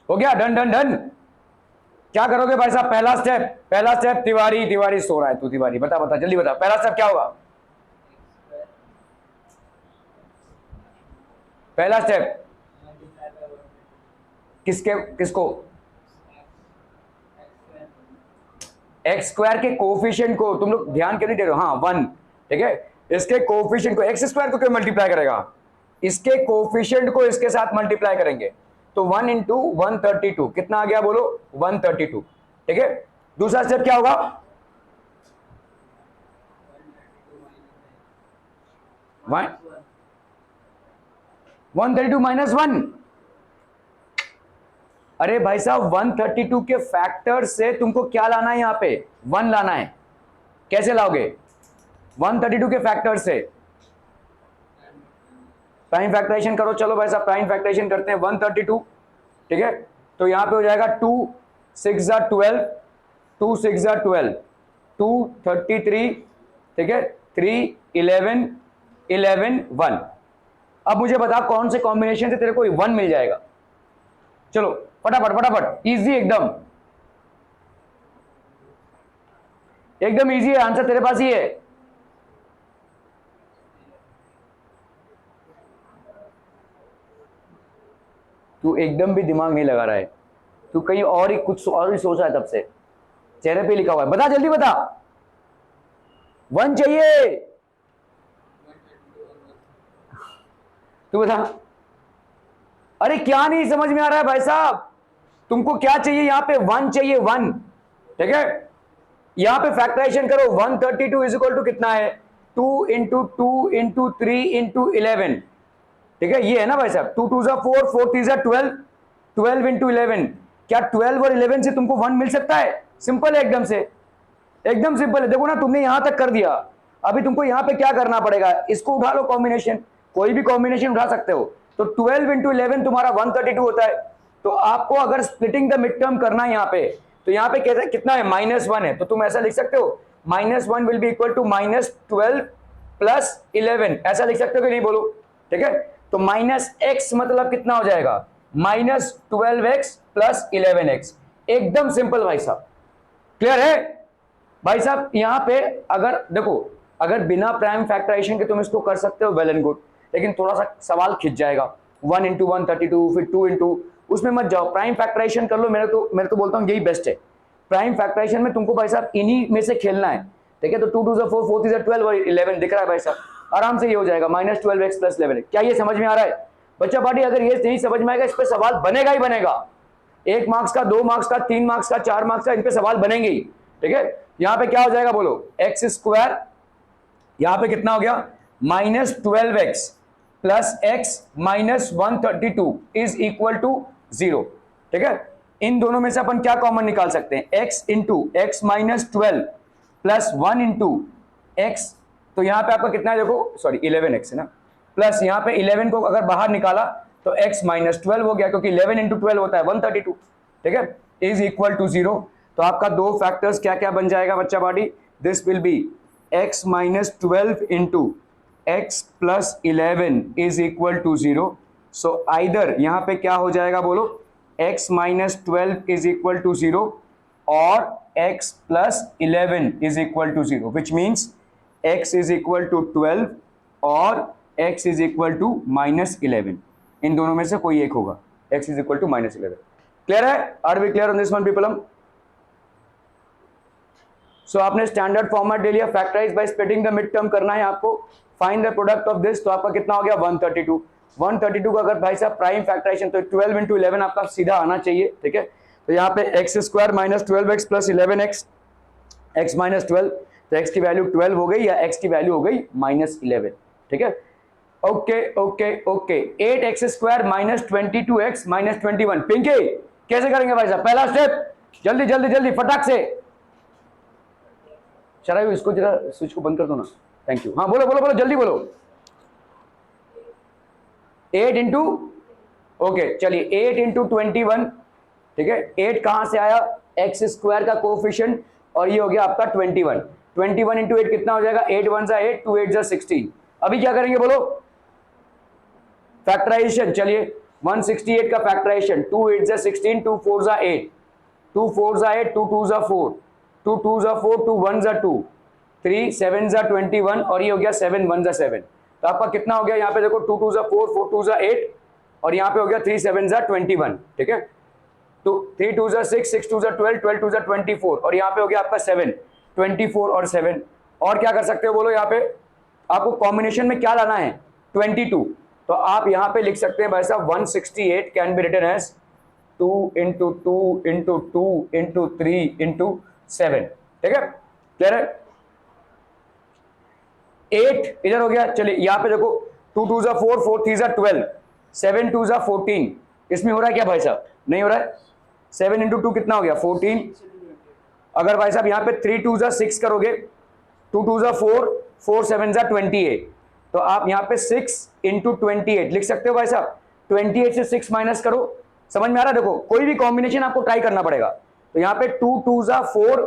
हो गया, डन डन डन। क्या करोगे भाई साहब? पहला स्टेप तिवारी, तिवारी सो रहा है तू, तिवारी बता बता जल्दी बता, पहला स्टेप क्या होगा? पहला स्टेप किसके किसको? एक्स स्क्वायर के कोफिशिएंट को तुम लोग ध्यान क्यों नहीं दे रहे हो? हाँ 1, ठीक है। इसके कोफिशिएंट को एक्स स्क्वायर को क्यों मल्टीप्लाई करेगा? इसके कोफिशिएंट को इसके साथ मल्टीप्लाई करेंगे तो 1 इंटू 132 कितना आ गया बोलो? 132, ठीक है। दूसरा स्टेप क्या होगा? 132 माइनस 1। अरे भाई साहब 132 के फैक्टर से तुमको क्या लाना है? यहां पे 1 लाना है। कैसे लाओगे? 132 के फैक्टर से प्राइम फैक्टराइजेशन करो। चलो भाई साहब प्राइम फैक्टराइजेशन करते हैं। 132, ठीक है। तो यहां पे हो जाएगा 2 6 12, 2 6 12, 2 33, ठीक है, 3 11 11 1। अब मुझे बता कौन से कॉम्बिनेशन से तेरे को 1 मिल जाएगा? चलो फटाफट फटाफट, इजी एकदम, एकदम इजी है, आंसर तेरे पास ही है। तू एकदम भी दिमाग नहीं लगा रहा है, तू कहीं और ही कुछ और ही सोच रहा है तब से। चेहरे पे लिखा हुआ है, बता जल्दी बता। 1 चाहिए, तू बता। अरे क्या नहीं समझ में आ रहा है भाई साहब? तुमको क्या चाहिए? यहां पे 1 चाहिए, 1, ठीक है। यहां पे फैक्टराइजेशन करो। 132 इज इक्वल टू कितना है? 2 इंटू 2 इंटू 3 इंटू 11, ठीक है। ये है ना भाई साहब, 2 2 4, 4 3 12, 12 इंटू 11। क्या 12 और 11 से तुमको 1 मिल सकता है? सिंपल है, एकदम से, एकदम सिंपल है। देखो ना तुमने यहां तक कर दिया, अभी तुमको यहां पे क्या करना पड़ेगा? इसको उठा लो कॉम्बिनेशन, कोई भी कॉम्बिनेशन उठा सकते हो। तो 12 इंटू 11 तुम्हारा 132 होता है। तो आपको अगर स्प्लिटिंग द मिड टर्म करना है यहां पे, तो यहां पे कैसे कितना है? -1 है। तो तुम ऐसा लिख सकते हो -1 will be equal to -12 plus 11, ऐसा लिख सकते हो कि नहीं बोलो? ठीक है। तो -x मतलब कितना हो जाएगा? -12x plus 11x। एकदम सिंपल भाई साहब, क्लियर है भाई साहब? यहां पे अगर देखो, अगर बिना प्राइम फैक्टराइजेशन के तुम इसको कर सकते हो, वेल एंड गुड, लेकिन थोड़ा सा सवाल खिंच जाएगा। 1 इंटू 132, फिर 2 इंटू, उसमें मत जाओ, प्राइम फैक्टराइजेशन कर लो। मैं तो बोलता हूँ यही बेस्ट है। प्राइम फैक्टराइजेशन में तुमको भाई साहब इन्हीं में से खेलना है, ठीक है। तो 2 2 4, 4 3 12 और 11 दिख रहा है भाई साहब, आराम से ये हो जाएगा -12x प्लस 11। क्या ये समझ में आ रहा है बच्चा पार्टी? अगर ये नहीं समझ में आएगा, इस पर सवाल बनेगा ही बनेगा। 1 मार्क्स का, 2 मार्क्स का, 3 मार्क्स का, 4 मार्क्स का, इन पे सवाल बनेंगे ही, ठीक है। यहां पे क्या हो जाएगा बोलो? एक्स स्क्वायर, यहां पे कितना हो गया? -12x plus x -132 is equal to 0, ठीक है। इन दोनों में से अपन क्या कॉमन निकाल सकते हैं? x into x -12 plus 1 into x, तो यहां पे आपका कितना है? देखो सॉरी 11x है ना, प्लस यहां पे 11 को अगर बाहर निकाला तो x -12 हो गया, क्योंकि 11 इंटू 12 होता है 132, ठीक है, इज इक्वल टू 0। तो आपका दो फैक्टर्स क्या क्या बन जाएगा बच्चा party? This will be x -12 into x plus 11 is equal to 0। So either यहां पे क्या हो जाएगा बोलो? x -12 इज इक्वल टू 0 और x plus 11 is equal to 0, which means x is equal to 12 और x इज इक्वल टू -11। इन दोनों में से कोई एक होगा, x is equal to -11। Clear है? Are we clear on this one people? So आपने स्टैंडर्ड फॉर्मेट ले लिया, factorize by splitting the mid term करना है आपको, find the product of this. तो आपका कितना हो गया? 132। 132 का अगर भाई साहब प्राइम फैक्टराइजेशन, तो 12 इंटू 11 आपका सीधा आना चाहिए, ठीक है। तो यहाँ पे x square -12x plus 11x, x -12, तो x की वैल्यू 12 हो गई या x की वैल्यू हो गई -11, ठीक है। Okay okay okay, 8x square -22x -21। Pinky कैसे करेंगे भाई साहब? पहला स्टेप, जल्दी जल्दी जल्दी फटाक से। चलो इसको जरा स्विच को बंद कर दो ना, थैंक यू। हाँ बोलो बोलो बोलो, जल्दी बोलो। 8 इंटू, ओके चलिए 8 इंटू 21, ठीक है। 8 कहां से आया? एक्स स्क्वायर का कोफिशिएंट, और ये हो गया आपका 21। 21 इंटू 8 कितना हो जाएगा? 8 1 जा 8, 2 8 जा 16। अभी क्या करेंगे बोलो? फैक्टराइजेशन। चलिए 168 का फैक्टराइजेशन, 2 8 जा 16, 2 4 जा 8, 2 4 जा 8, 2 2 जा 4, 2 2 जा 4, 2 1 जा 2, 3 7 जा 21 और ये हो गया 7 1 जा 7। तो आपका कितना हो गया यहाँ पे देखो, 2 2 जा 4, 4 2 जा 8 और यहाँ पे हो गया 3 7 जा 21, ठीक है। तो 3 2 जा 6, 6 2 जा 12, 12 2 जा 24 और यहाँ पे हो गया आपका 7, 24 और 7। और क्या कर सकते हो बोलो, यहाँ पे आपको कॉम्बिनेशन में क्या लाना है, 22। तो आप यहाँ पे लिख सकते हैं भाई साहब 168 can be written as 2 into 2 into 2 into 3 into 7, ठीक है, क्लियर है। 8 इधर हो गया, चलिए यहाँ पे देखो 2 2 जा 4, 4 3 जा 12, 7 2 जा 14, इसमें हो रहा है क्या भाई साहब, नहीं हो रहा है। 7 इंटू 2 कितना हो गया 14। अगर भाई साहब यहाँ पे 3 2 जा 6 करोगे, 2 2 जा 4, 4 7 जा 28, तो आप यहाँ पे 6 इंटू 28 लिख सकते हो भाई साहब। 28 से 6 माइनस करो, समझ में आ रहा है। देखो कोई भी कॉम्बिनेशन आपको ट्राई करना पड़ेगा। तो यहाँ पे 2 2 जा 4,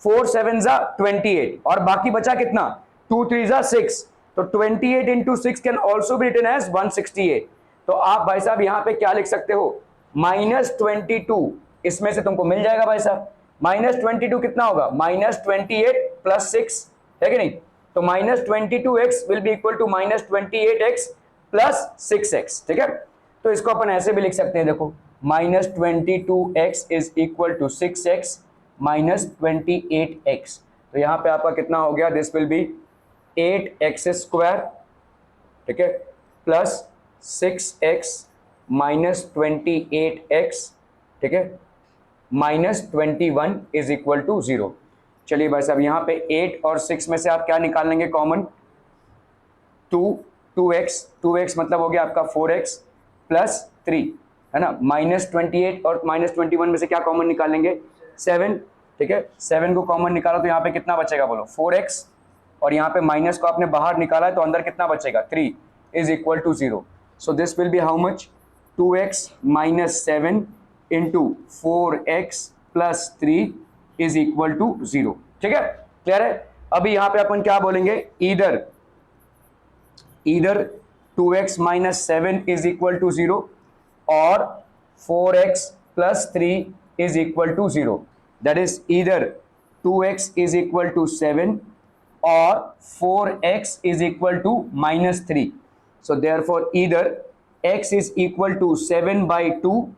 4 7 जा 28 और बाकी बचा कितना, 2 3 जा 6, तो 28 into 6 can also be written as 168। तो आप भाई साहब यहाँ पे क्या लिख सकते हो, -22, इसमें से तुमको मिल जाएगा भाई साहब। -22 कितना होगा, -28 प्लस 6, है कि नहीं। तो -22x will be equal to -28x plus 6x, ठीक है। तो इसको अपन ऐसे भी लिख सकते हैं, देखो -22x is equal to 6x minus 28x। तो यहाँ पे आपका कितना हो गया, this will B 8x square, ठीक है, प्लस 6x माइनस 28x, ठीक है, माइनस 21 इज इक्वल टू 0। चलिए भाई साहब यहाँ पे 8 और 6 में से आप क्या निकाल लेंगे कॉमन, 2x मतलब हो गया आपका 4x प्लस 3, है ना, -28 और -21 में से क्या कॉमन निकालेंगे, 7, ठीक है। 7 को कॉमन निकाला तो यहाँ पे कितना बचेगा बोलो, 4x, और यहाँ पे माइनस को आपने बाहर निकाला है तो अंदर कितना बचेगा, 3 is equal to 0। So this will be how much, 2x minus 7 into 4x plus 3 is equal to 0, ठीक है, क्लियर है। अभी यहाँ पे अपन क्या बोलेंगे, इधर 2x minus 7 is equal to 0 और 4x plus 3 is equal to 0, that is इधर 2x इज इक्वल टू 7 और 4x is equal to -3। So therefore इधर x इज इक्वल टू 7/2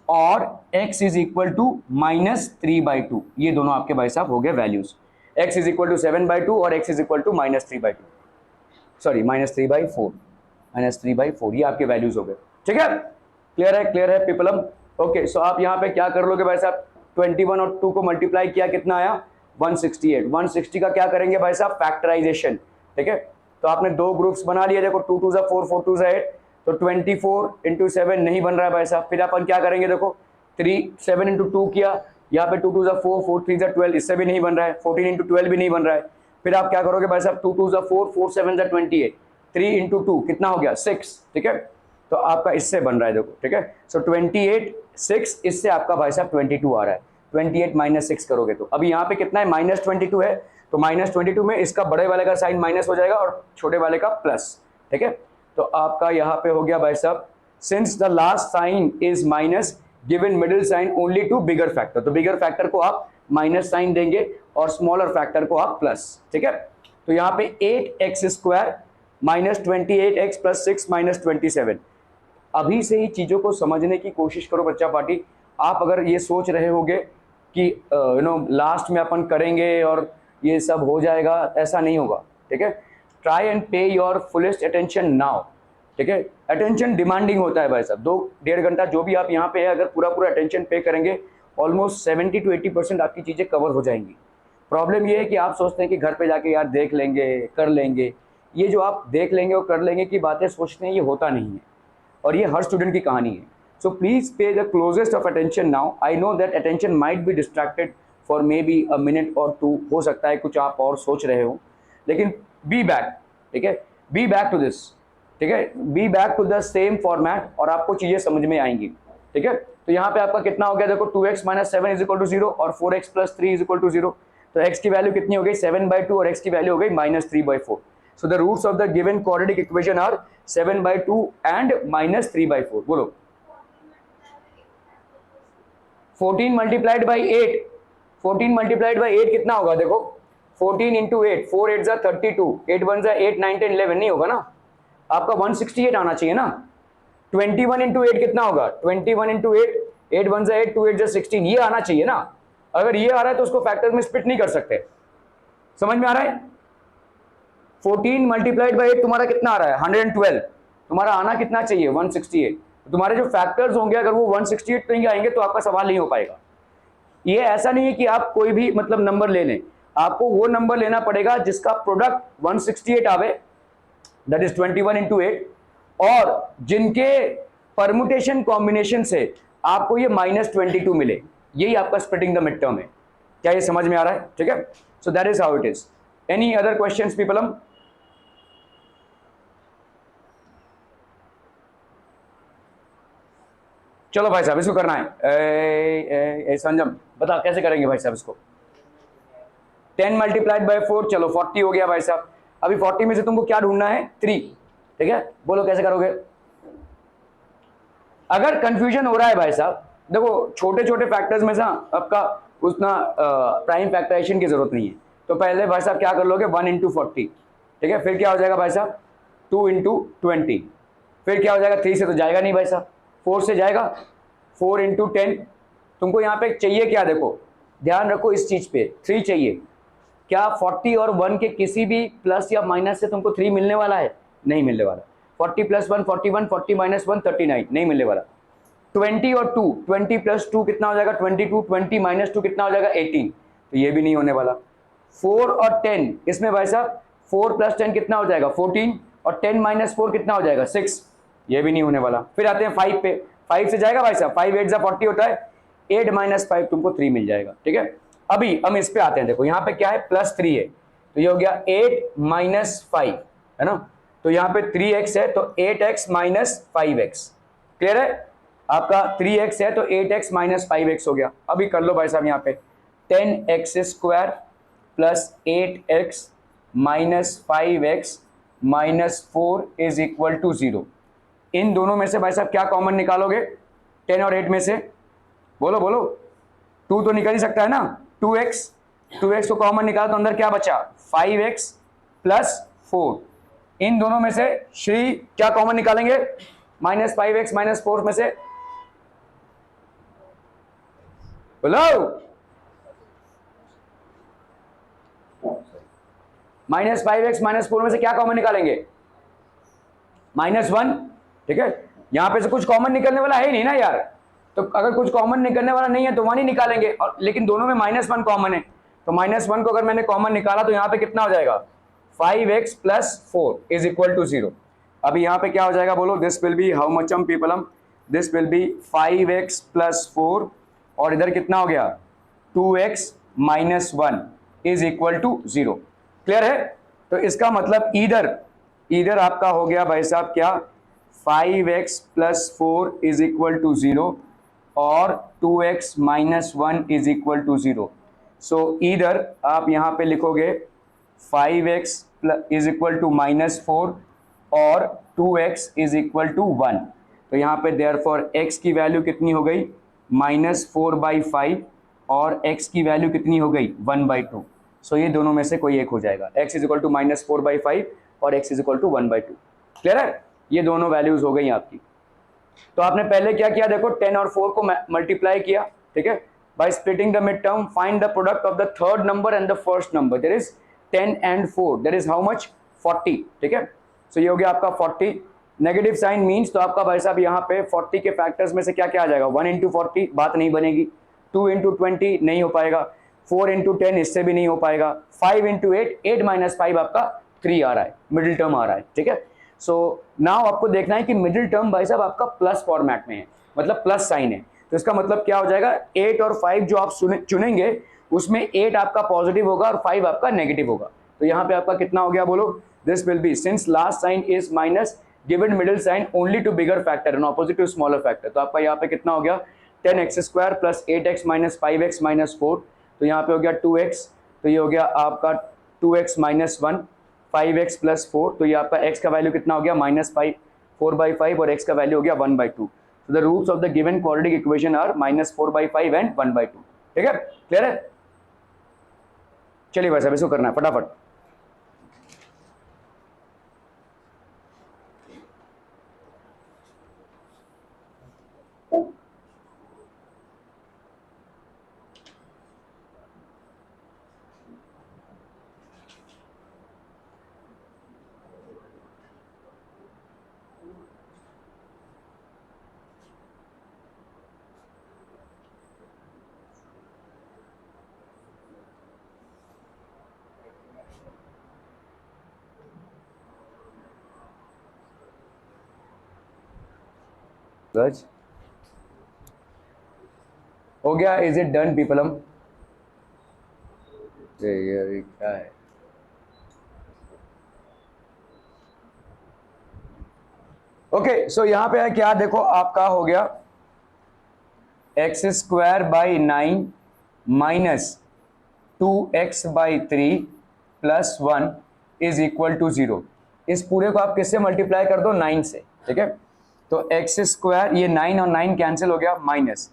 और x इज इक्वल टू -3/2। ये दोनों आपके भाई साहब हो गए values, x is equal to 7/2 और x is equal to -3/2, sorry -3/4, ये आपके वैल्यूज हो गए, ठीक है, क्लियर है पीपलम। ओके, सो आप यहाँ पे क्या कर लोगे भाई साहब, 21 और 2 को मल्टीप्लाई किया, कितना आया 168। 160 का क्या करेंगे भाई साहब, फैक्टराइजेशन, ठीक है। तो आपने दो ग्रुप्स बना लिए, देखो 2 2 जा 4, 4 2 जा 8, तो 24 इंटू 7 नहीं बन रहा है भाई साहब। फिर अपन क्या करेंगे, देखो 7 इंटू 2 किया, यहाँ पे 2 2 जा 4, 4 3 जा 12, इससे भी नहीं बन रहा है। 14 इंटू 12 भी नहीं बन रहा है। फिर आप क्या करोगे भाई साहब, 2 2 जा 4, 4 7 जा 28, 3 इंटू 2 कितना हो गया 6, ठीक है। तो आपका इससे बन रहा है, देखो, ठीक है। सो 28 6, इससे आपका भाई साहब 22 आ रहा है। 28 माइनस 6 करोगे तो अभी यहाँ पे कितना है, -22 है, तो -22 में इसका बड़े वाले का साइन माइनस हो जाएगा और छोटे वाले का प्लस, ठीक है। तो आपका यहाँ पे हो गया भाई साहब, since the last sign is minus, given middle sign only to bigger factor, तो बिगर फैक्टर को आप माइनस साइन देंगे और स्मॉलर फैक्टर को आप प्लस, ठीक है। तो यहाँ पे 8x square minus 28x plus 6 minus 27। अभी से ही चीज़ों को समझने की कोशिश करो बच्चा पार्टी। आप अगर ये सोच रहे होगे कि लास्ट में अपन करेंगे और ये सब हो जाएगा, ऐसा नहीं होगा, ठीक है। ट्राई एंड पे योर फुलेस्ट अटेंशन नाउ, ठीक है। अटेंशन डिमांडिंग होता है भाई साहब, 2-1.5 घंटा जो भी आप यहाँ पे है, अगर पूरा अटेंशन पे करेंगे, ऑलमोस्ट 70 to 80% आपकी चीज़ें कवर हो जाएंगी। प्रॉब्लम ये है कि आप सोचते हैं कि घर पे जाके यार देख लेंगे, कर लेंगे, ये जो आप देख लेंगे और कर लेंगे की बातें सोचते हैं, ये होता नहीं है, और ये हर स्टूडेंट की कहानी है। सो प्लीज़ पे the closest of attention now. I know that attention might be distracted for may be a minute और 2, हो सकता है कुछ आप और सोच रहे हो, लेकिन बी बैक, ठीक है, बी बैक टू दिस, ठीक है, be back to the same format और आपको चीज़ें समझ में आएंगी, ठीक है। तो यहाँ पे आपका कितना हो गया, देखो 2x minus 7 is equal to 0 और 4x plus 3 is equal to 0। तो x की वैल्यू कितनी हो गई, 7/2 और x की वैल्यू हो गई -3/4। So the roots of the given quadratic equation are 7/2 and -3/4। बोलो 14 मल्टीप्लाइड बाई 8, 14 मल्टीप्लाइड बाई 8 कितना होगा देखो, 14 इंटू 8, 4 8 जा 32, 8 1 जा 8 9 10 11 नहीं होगा ना, आपका 168 आना चाहिए ना। 21 इंटू 8 कितना होगा, 21 इंटू 8, 8 1 जा 8, 2 8 जा 16, ये आना चाहिए ना। अगर ये आ रहा है तो उसको फैक्टर्स में स्प्लिट नहीं कर सकते, समझ में आ रहा है। 14 मल्टीप्लाइड बाई 8 तुम्हारा कितना आ रहा है, 112, तुम्हारा आना कितना चाहिए, 168। तुम्हारे जो फैक्टर्स होंगे अगर वो 168 नहीं आएंगे तो आपका सवाल नहीं हो पाएगा। ये ऐसा नहीं है कि आप कोई भी मतलब नंबर ले लें, आपको वो नंबर लेना पड़ेगा जिसका प्रोडक्ट 168 आवे, दैट इज 21 इंटू 8, और जिनके परमुटेशन कॉम्बिनेशन से आपको ये -22 मिले, यही आपका स्प्लिटिंग द मिड टर्म है। क्या ये समझ में आ रहा है, ठीक है। So that is how it is. Any other questions people? चलो भाई साहब इसको करना है। संजम बता कैसे करेंगे भाई साहब इसको। 10 मल्टीप्लाइड बाय 4, चलो 40 हो गया भाई साहब। अभी 40 में से तुमको क्या ढूंढना है, 3, ठीक है। बोलो कैसे करोगे। अगर कंफ्यूजन हो रहा है भाई साहब, देखो छोटे छोटे फैक्टर्स में से आपका उतना प्राइम फैक्टराइजेशन की जरूरत नहीं है, तो पहले भाई साहब क्या कर लोगे, 1 इंटू 40, ठीक है। फिर क्या हो जाएगा भाई साहब, 2 इंटू 20, फिर क्या हो जाएगा, 3 से तो जाएगा नहीं भाई साहब, 4 से जाएगा, 4 इंटू 10। तुमको यहाँ पे चाहिए क्या, देखो ध्यान रखो इस चीज पे, 3 चाहिए। क्या 40 और 1 के किसी भी प्लस या माइनस से तुमको 3 मिलने वाला है, नहीं मिलने वाला। 40 प्लस 1 41, 40 माइनस 1 39, नहीं मिलने वाला। 20 और 2, 20 प्लस 2 कितना हो जाएगा 22, 20 माइनस 2 कितना हो जाएगा 18, तो ये भी नहीं होने वाला। 4 और 10, इसमें भाई साहब 4 प्लस 10 कितना हो जाएगा 14, और 10 माइनस 4 कितना हो जाएगा 6, ये भी नहीं होने वाला। फिर आते हैं 5 पे, 5 से जाएगा भाई साहब, 5 8 40 होता है, 8 माइनस 5 तुमको 3 मिल जाएगा, ठीक है। अभी हम इस पे आते हैं, देखो यहाँ पे क्या है, +3 है, तो ये हो गया 8 माइनस 5, है ना। तो यहाँ पे 3x है तो 8x माइनस 5x, क्लियर है। आपका 3x है तो 8x माइनस 5x हो गया। अभी कर लो भाई साहब यहाँ पे 10x square plus 8x minus 5x minus 4 is equal to 0। इन दोनों में से भाई साहब क्या कॉमन निकालोगे, 10 और 8 में से, बोलो बोलो, 2 तो निकल ही सकता है ना, 2x को कॉमन निकाला तो अंदर क्या बचा, 5x प्लस 4। इन दोनों में से श्री क्या कॉमन निकालेंगे, -5x माइनस 4 में से, बोलो, -5x माइनस 4 में से क्या कॉमन निकालेंगे, -1, ठीक है। यहां पे से कुछ कॉमन निकलने वाला है ही नहीं ना यार, तो अगर कुछ कॉमन निकलने वाला नहीं है तो 1 ही निकालेंगे, और लेकिन दोनों में -1 कॉमन है, तो -1 को अगर मैंने कॉमन निकाला तो यहाँ पे कितना हो जाएगा, 5x plus 4 is equal to 0। अभी यहाँ पे क्या हो जाएगा, बोलो, this will be how much people, this will be 5x plus 4, और इधर कितना हो गया 2x minus 1 is equal to 0, clear है। तो इसका मतलब इधर आपका हो गया भाई साहब क्या, 5x plus 4 is equal to 0 और 2x minus 1 is equal to 0। So इधर आप यहाँ पे लिखोगे 5x इज इक्वल टू -4 और 2x इज इक्वल टू 1। तो यहाँ पे देयरफॉर x की वैल्यू कितनी हो गई, -4/5, और x की वैल्यू कितनी हो गई 1/2। सो ये दोनों में से कोई एक हो जाएगा, x इज इक्वल टू -4/5 और x is equal to 1/2, clear है। ये दोनों वैल्यूज हो गई आपकी। तो आपने पहले क्या किया, देखो 10 और 4 को मल्टीप्लाई किया, ठीक है, bye splitting the mid term, find the product of the third number and the first number, that is 10 and 4, that is how much 40, ठीक है। सो ये हो गया आपका 40, नेगेटिव साइन मीन्स, तो आपका भाई साहब यहाँ पे 40 के फैक्टर्स में से क्या क्या आ जाएगा, 1 इंटू 40 बात नहीं बनेगी, 2 इंटू 20 नहीं हो पाएगा, 4 इंटू 10 इससे भी नहीं हो पाएगा, 5 इंटू 8, 8 माइनस 5 आपका 3 आ रहा है, मिडिल टर्म आ रहा है, ठीक है। सो नाउ आपको देखना है कि मिडिल टर्म भाई साहब आपका प्लस फॉर्मेट में है, मतलब प्लस साइन है, तो इसका मतलब क्या हो जाएगा, 8 और 5 जो आप चुनेंगे उसमें 8 आपका पॉजिटिव होगा और 5 आपका नेगेटिव होगा। तो यहाँ पे आपका कितना हो गया, बोलो, this will be, since last sign is minus, given middle sign only to bigger factor and opposite to smaller factor, तो आपका यहाँ पे कितना हो गया 10x square plus 8x minus 5x minus 4, तो यहाँ पे हो गया 2x, तो ये हो गया आपका 2x माइनस 1, 5x प्लस 4, तो ये आपका x का वैल्यू कितना हो गया -5, 4/5, और x का वैल्यू हो गया 1/2। So the roots of the given quadratic equation are -4/5 and 1/2. ठीक है, क्लियर है? चलिए भाई साहब इसको करना है फटाफट। गज हो गया? Is it done people? ये क्या है? ओके सो यहां पे है क्या, देखो आपका हो गया x²/9 minus 2x/3 plus 1 is equal to 0। इस पूरे को आप किससे मल्टीप्लाई कर दो? 9 से। ठीक है, तो x², ये 9 और 9 कैंसिल हो गया, माइनस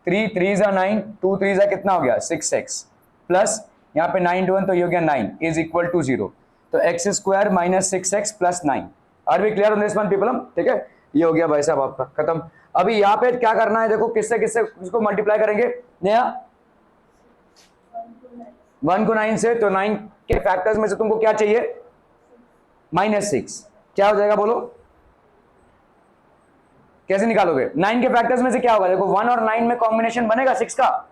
3 3 जा 9, 2 3 जा कितना हो गया 6x, प्लस यहाँ पे 9 × 1 तो ये हो गया 9 इज इक्वल टू 0। तो x² minus 6x plus 9। Are we clear on this one people? ठीक है, ये हो गया भाई साहब आपका खत्म। अभी यहाँ पे क्या करना है, देखो किससे किससे इसको मल्टीप्लाई करेंगे नया 1 को 9 से, तो 9 के फैक्टर्स में से तुमको क्या चाहिए? -6। क्या हो जाएगा बोलो, कैसे निकालोगे? 9 के फैक्टर्स में से क्या होगा? देखो 1 और 9 में कॉम्बिनेशन बनेगा 6 का?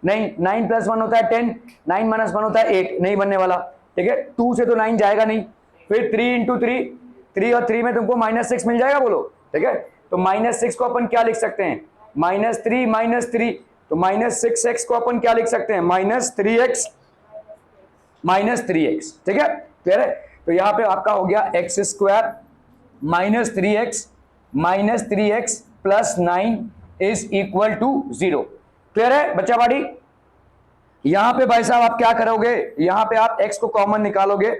नहीं, 9 + 1 होता है 10, 9 - 1 होता है 8, नहीं बनने वाला। ठीक है, 2 से तो 9 जाएगा नहीं, फिर 3 × 3, 3 और 3 में तुमको -6 मिल जाएगा बोलो। ठीक है, तो -6 को अपन क्या लिख सकते हैं? -3 - 3, तो -6x को अपन क्या लिख सकते हैं? -3x -3x। ठीक है, क्लियर है? तो यहां पे आपका हो गया x² - 3x plus 9 is equal to 0। Clear है बच्चा बाड़ी? यहां पे भाई साहब आप क्या करोगे, यहां पे आप x को कॉमन निकालोगे,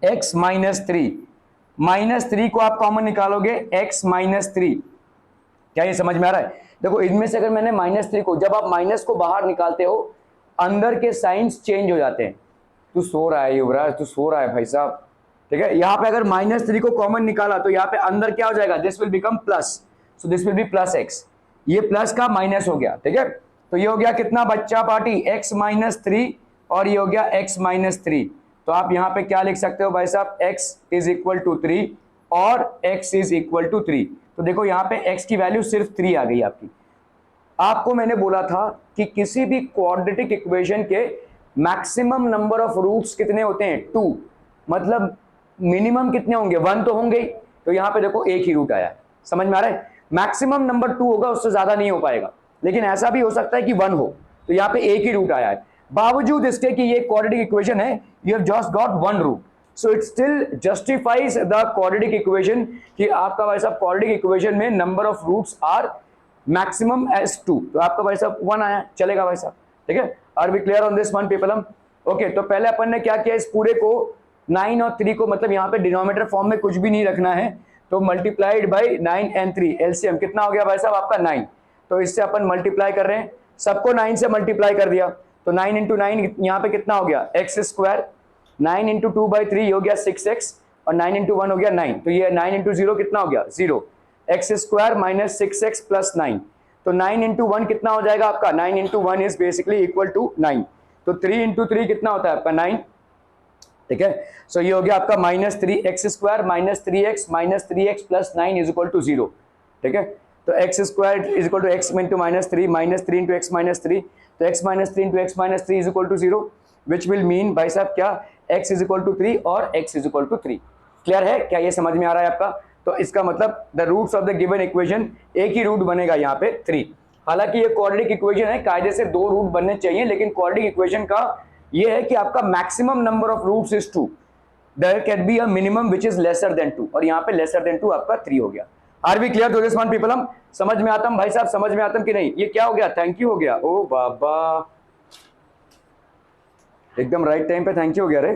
x - 3 को आप कॉमन निकालोगे, x - 3। क्या ये समझ में आ रहा है? देखो इनमें से अगर मैंने -3 को, जब आप माइनस को बाहर निकालते हो अंदर के साइंस चेंज हो जाते हैं। तू सो रहा है युवराज, तू सो रहा है भाई साहब। ठीक है, यहाँ पे अगर -3 को कॉमन निकाला तो यहाँ पे अंदर क्या हो जाएगा? This will become plus, so this will be +x। ये प्लस का माइनस हो गया। ठीक है, तो ये हो गया कितना बच्चा पार्टी? x - 3 और ये हो गया x - 3। तो आप यहाँ पे क्या लिख सकते हो भाई साहब? x इज इक्वल टू 3 और x इज इक्वल टू 3। तो देखो यहाँ पे x की वैल्यू सिर्फ 3 आ गई आपकी। आपको मैंने बोला था कि किसी भी क्वाड्रेटिक इक्वेशन के मैक्सिमम नंबर ऑफ रूट्स कितने होते हैं? 2। मतलब मिनिमम कितने होंगे? 1 तो होंगे ही। तो यहाँ पे देखो एक ही रूट आया है, समझ में आ रहा है? मैक्सिमम नंबर 2 होगा, उससे ज्यादा नहीं हो पाएगा, लेकिन ऐसा भी हो सकता है कि 1 हो। तो यहाँ पे एक ही रूट आया है, बावजूद इसके कि ये क्वाड्रेटिक इक्वेशन है, you have just got 1 root, so it still justifies the quadratic equation कि आपका भाई साहब क्वाड्रेटिक इक्वेशन में number of roots are maximum as 2। तो आपका भाई साहब 1 आया, चलेगा भाई साहब। ठीक है, are we clear on this one people? Okay, तो पहले अपन ने क्या किया, इस पूरे को 9 और 3 को, मतलब यहाँ पे डिनोमिनेटर फॉर्म में कुछ भी नहीं रखना है, तो मल्टीप्लाइड बाई 9 and 3, एलसीएम कितना हो गया भाई साहब आपका? 9। तो इससे अपन मल्टीप्लाई कर रहे हैं, सबको 9 से मल्टीप्लाई कर दिया, तो 9 × 9 यहाँ पे कितना हो गया? x²। 9 × 2/3 हो गया 6x, और 9 × 1 हो गया 9। तो ये 9 × 0 कितना हो गया? 0। x² - 6x प्लस 9, तो 9 × 1 कितना हो जाएगा आपका? 9 × 1 इज बेसिकली इक्वल टू 9। तो 3 × 3 कितना होता है आपका? 9। ठीक है, सो ये हो गया आपका -3x² - 3x - 3x plus 9 is equal to 0। ठीक है, तो x² is equal to x × -3 -3 × x - 3, तो x - 3 × x - 3 is equal to 0, which will mean भाई साहब क्या? x इज इक्वल टू 3 और x is equal to 3। Clear है? क्या ये समझ में आ रहा है आपका? तो इसका मतलब the roots of the given equation, एक ही रूट बनेगा यहाँ पे 3। हालांकि ये क्वाड्रेटिक इक्वेशन है, कायदे से 2 रूट बनने चाहिए, लेकिन क्वाड्रेटिक इक्वेशन का ये है कि आपका maximum number of roots is 2, there can be a minimum which is lesser than 2, और यहाँ पे लेसर देन 2 आपका 3 हो गया। Are we clear to this one people? हम समझ में आता भाई साहब, समझ में आता कि नहीं? ये क्या हो गया? थैंक यू हो गया। ओ बाबा, एकदम राइट टाइम पे थैंक यू हो गया रे।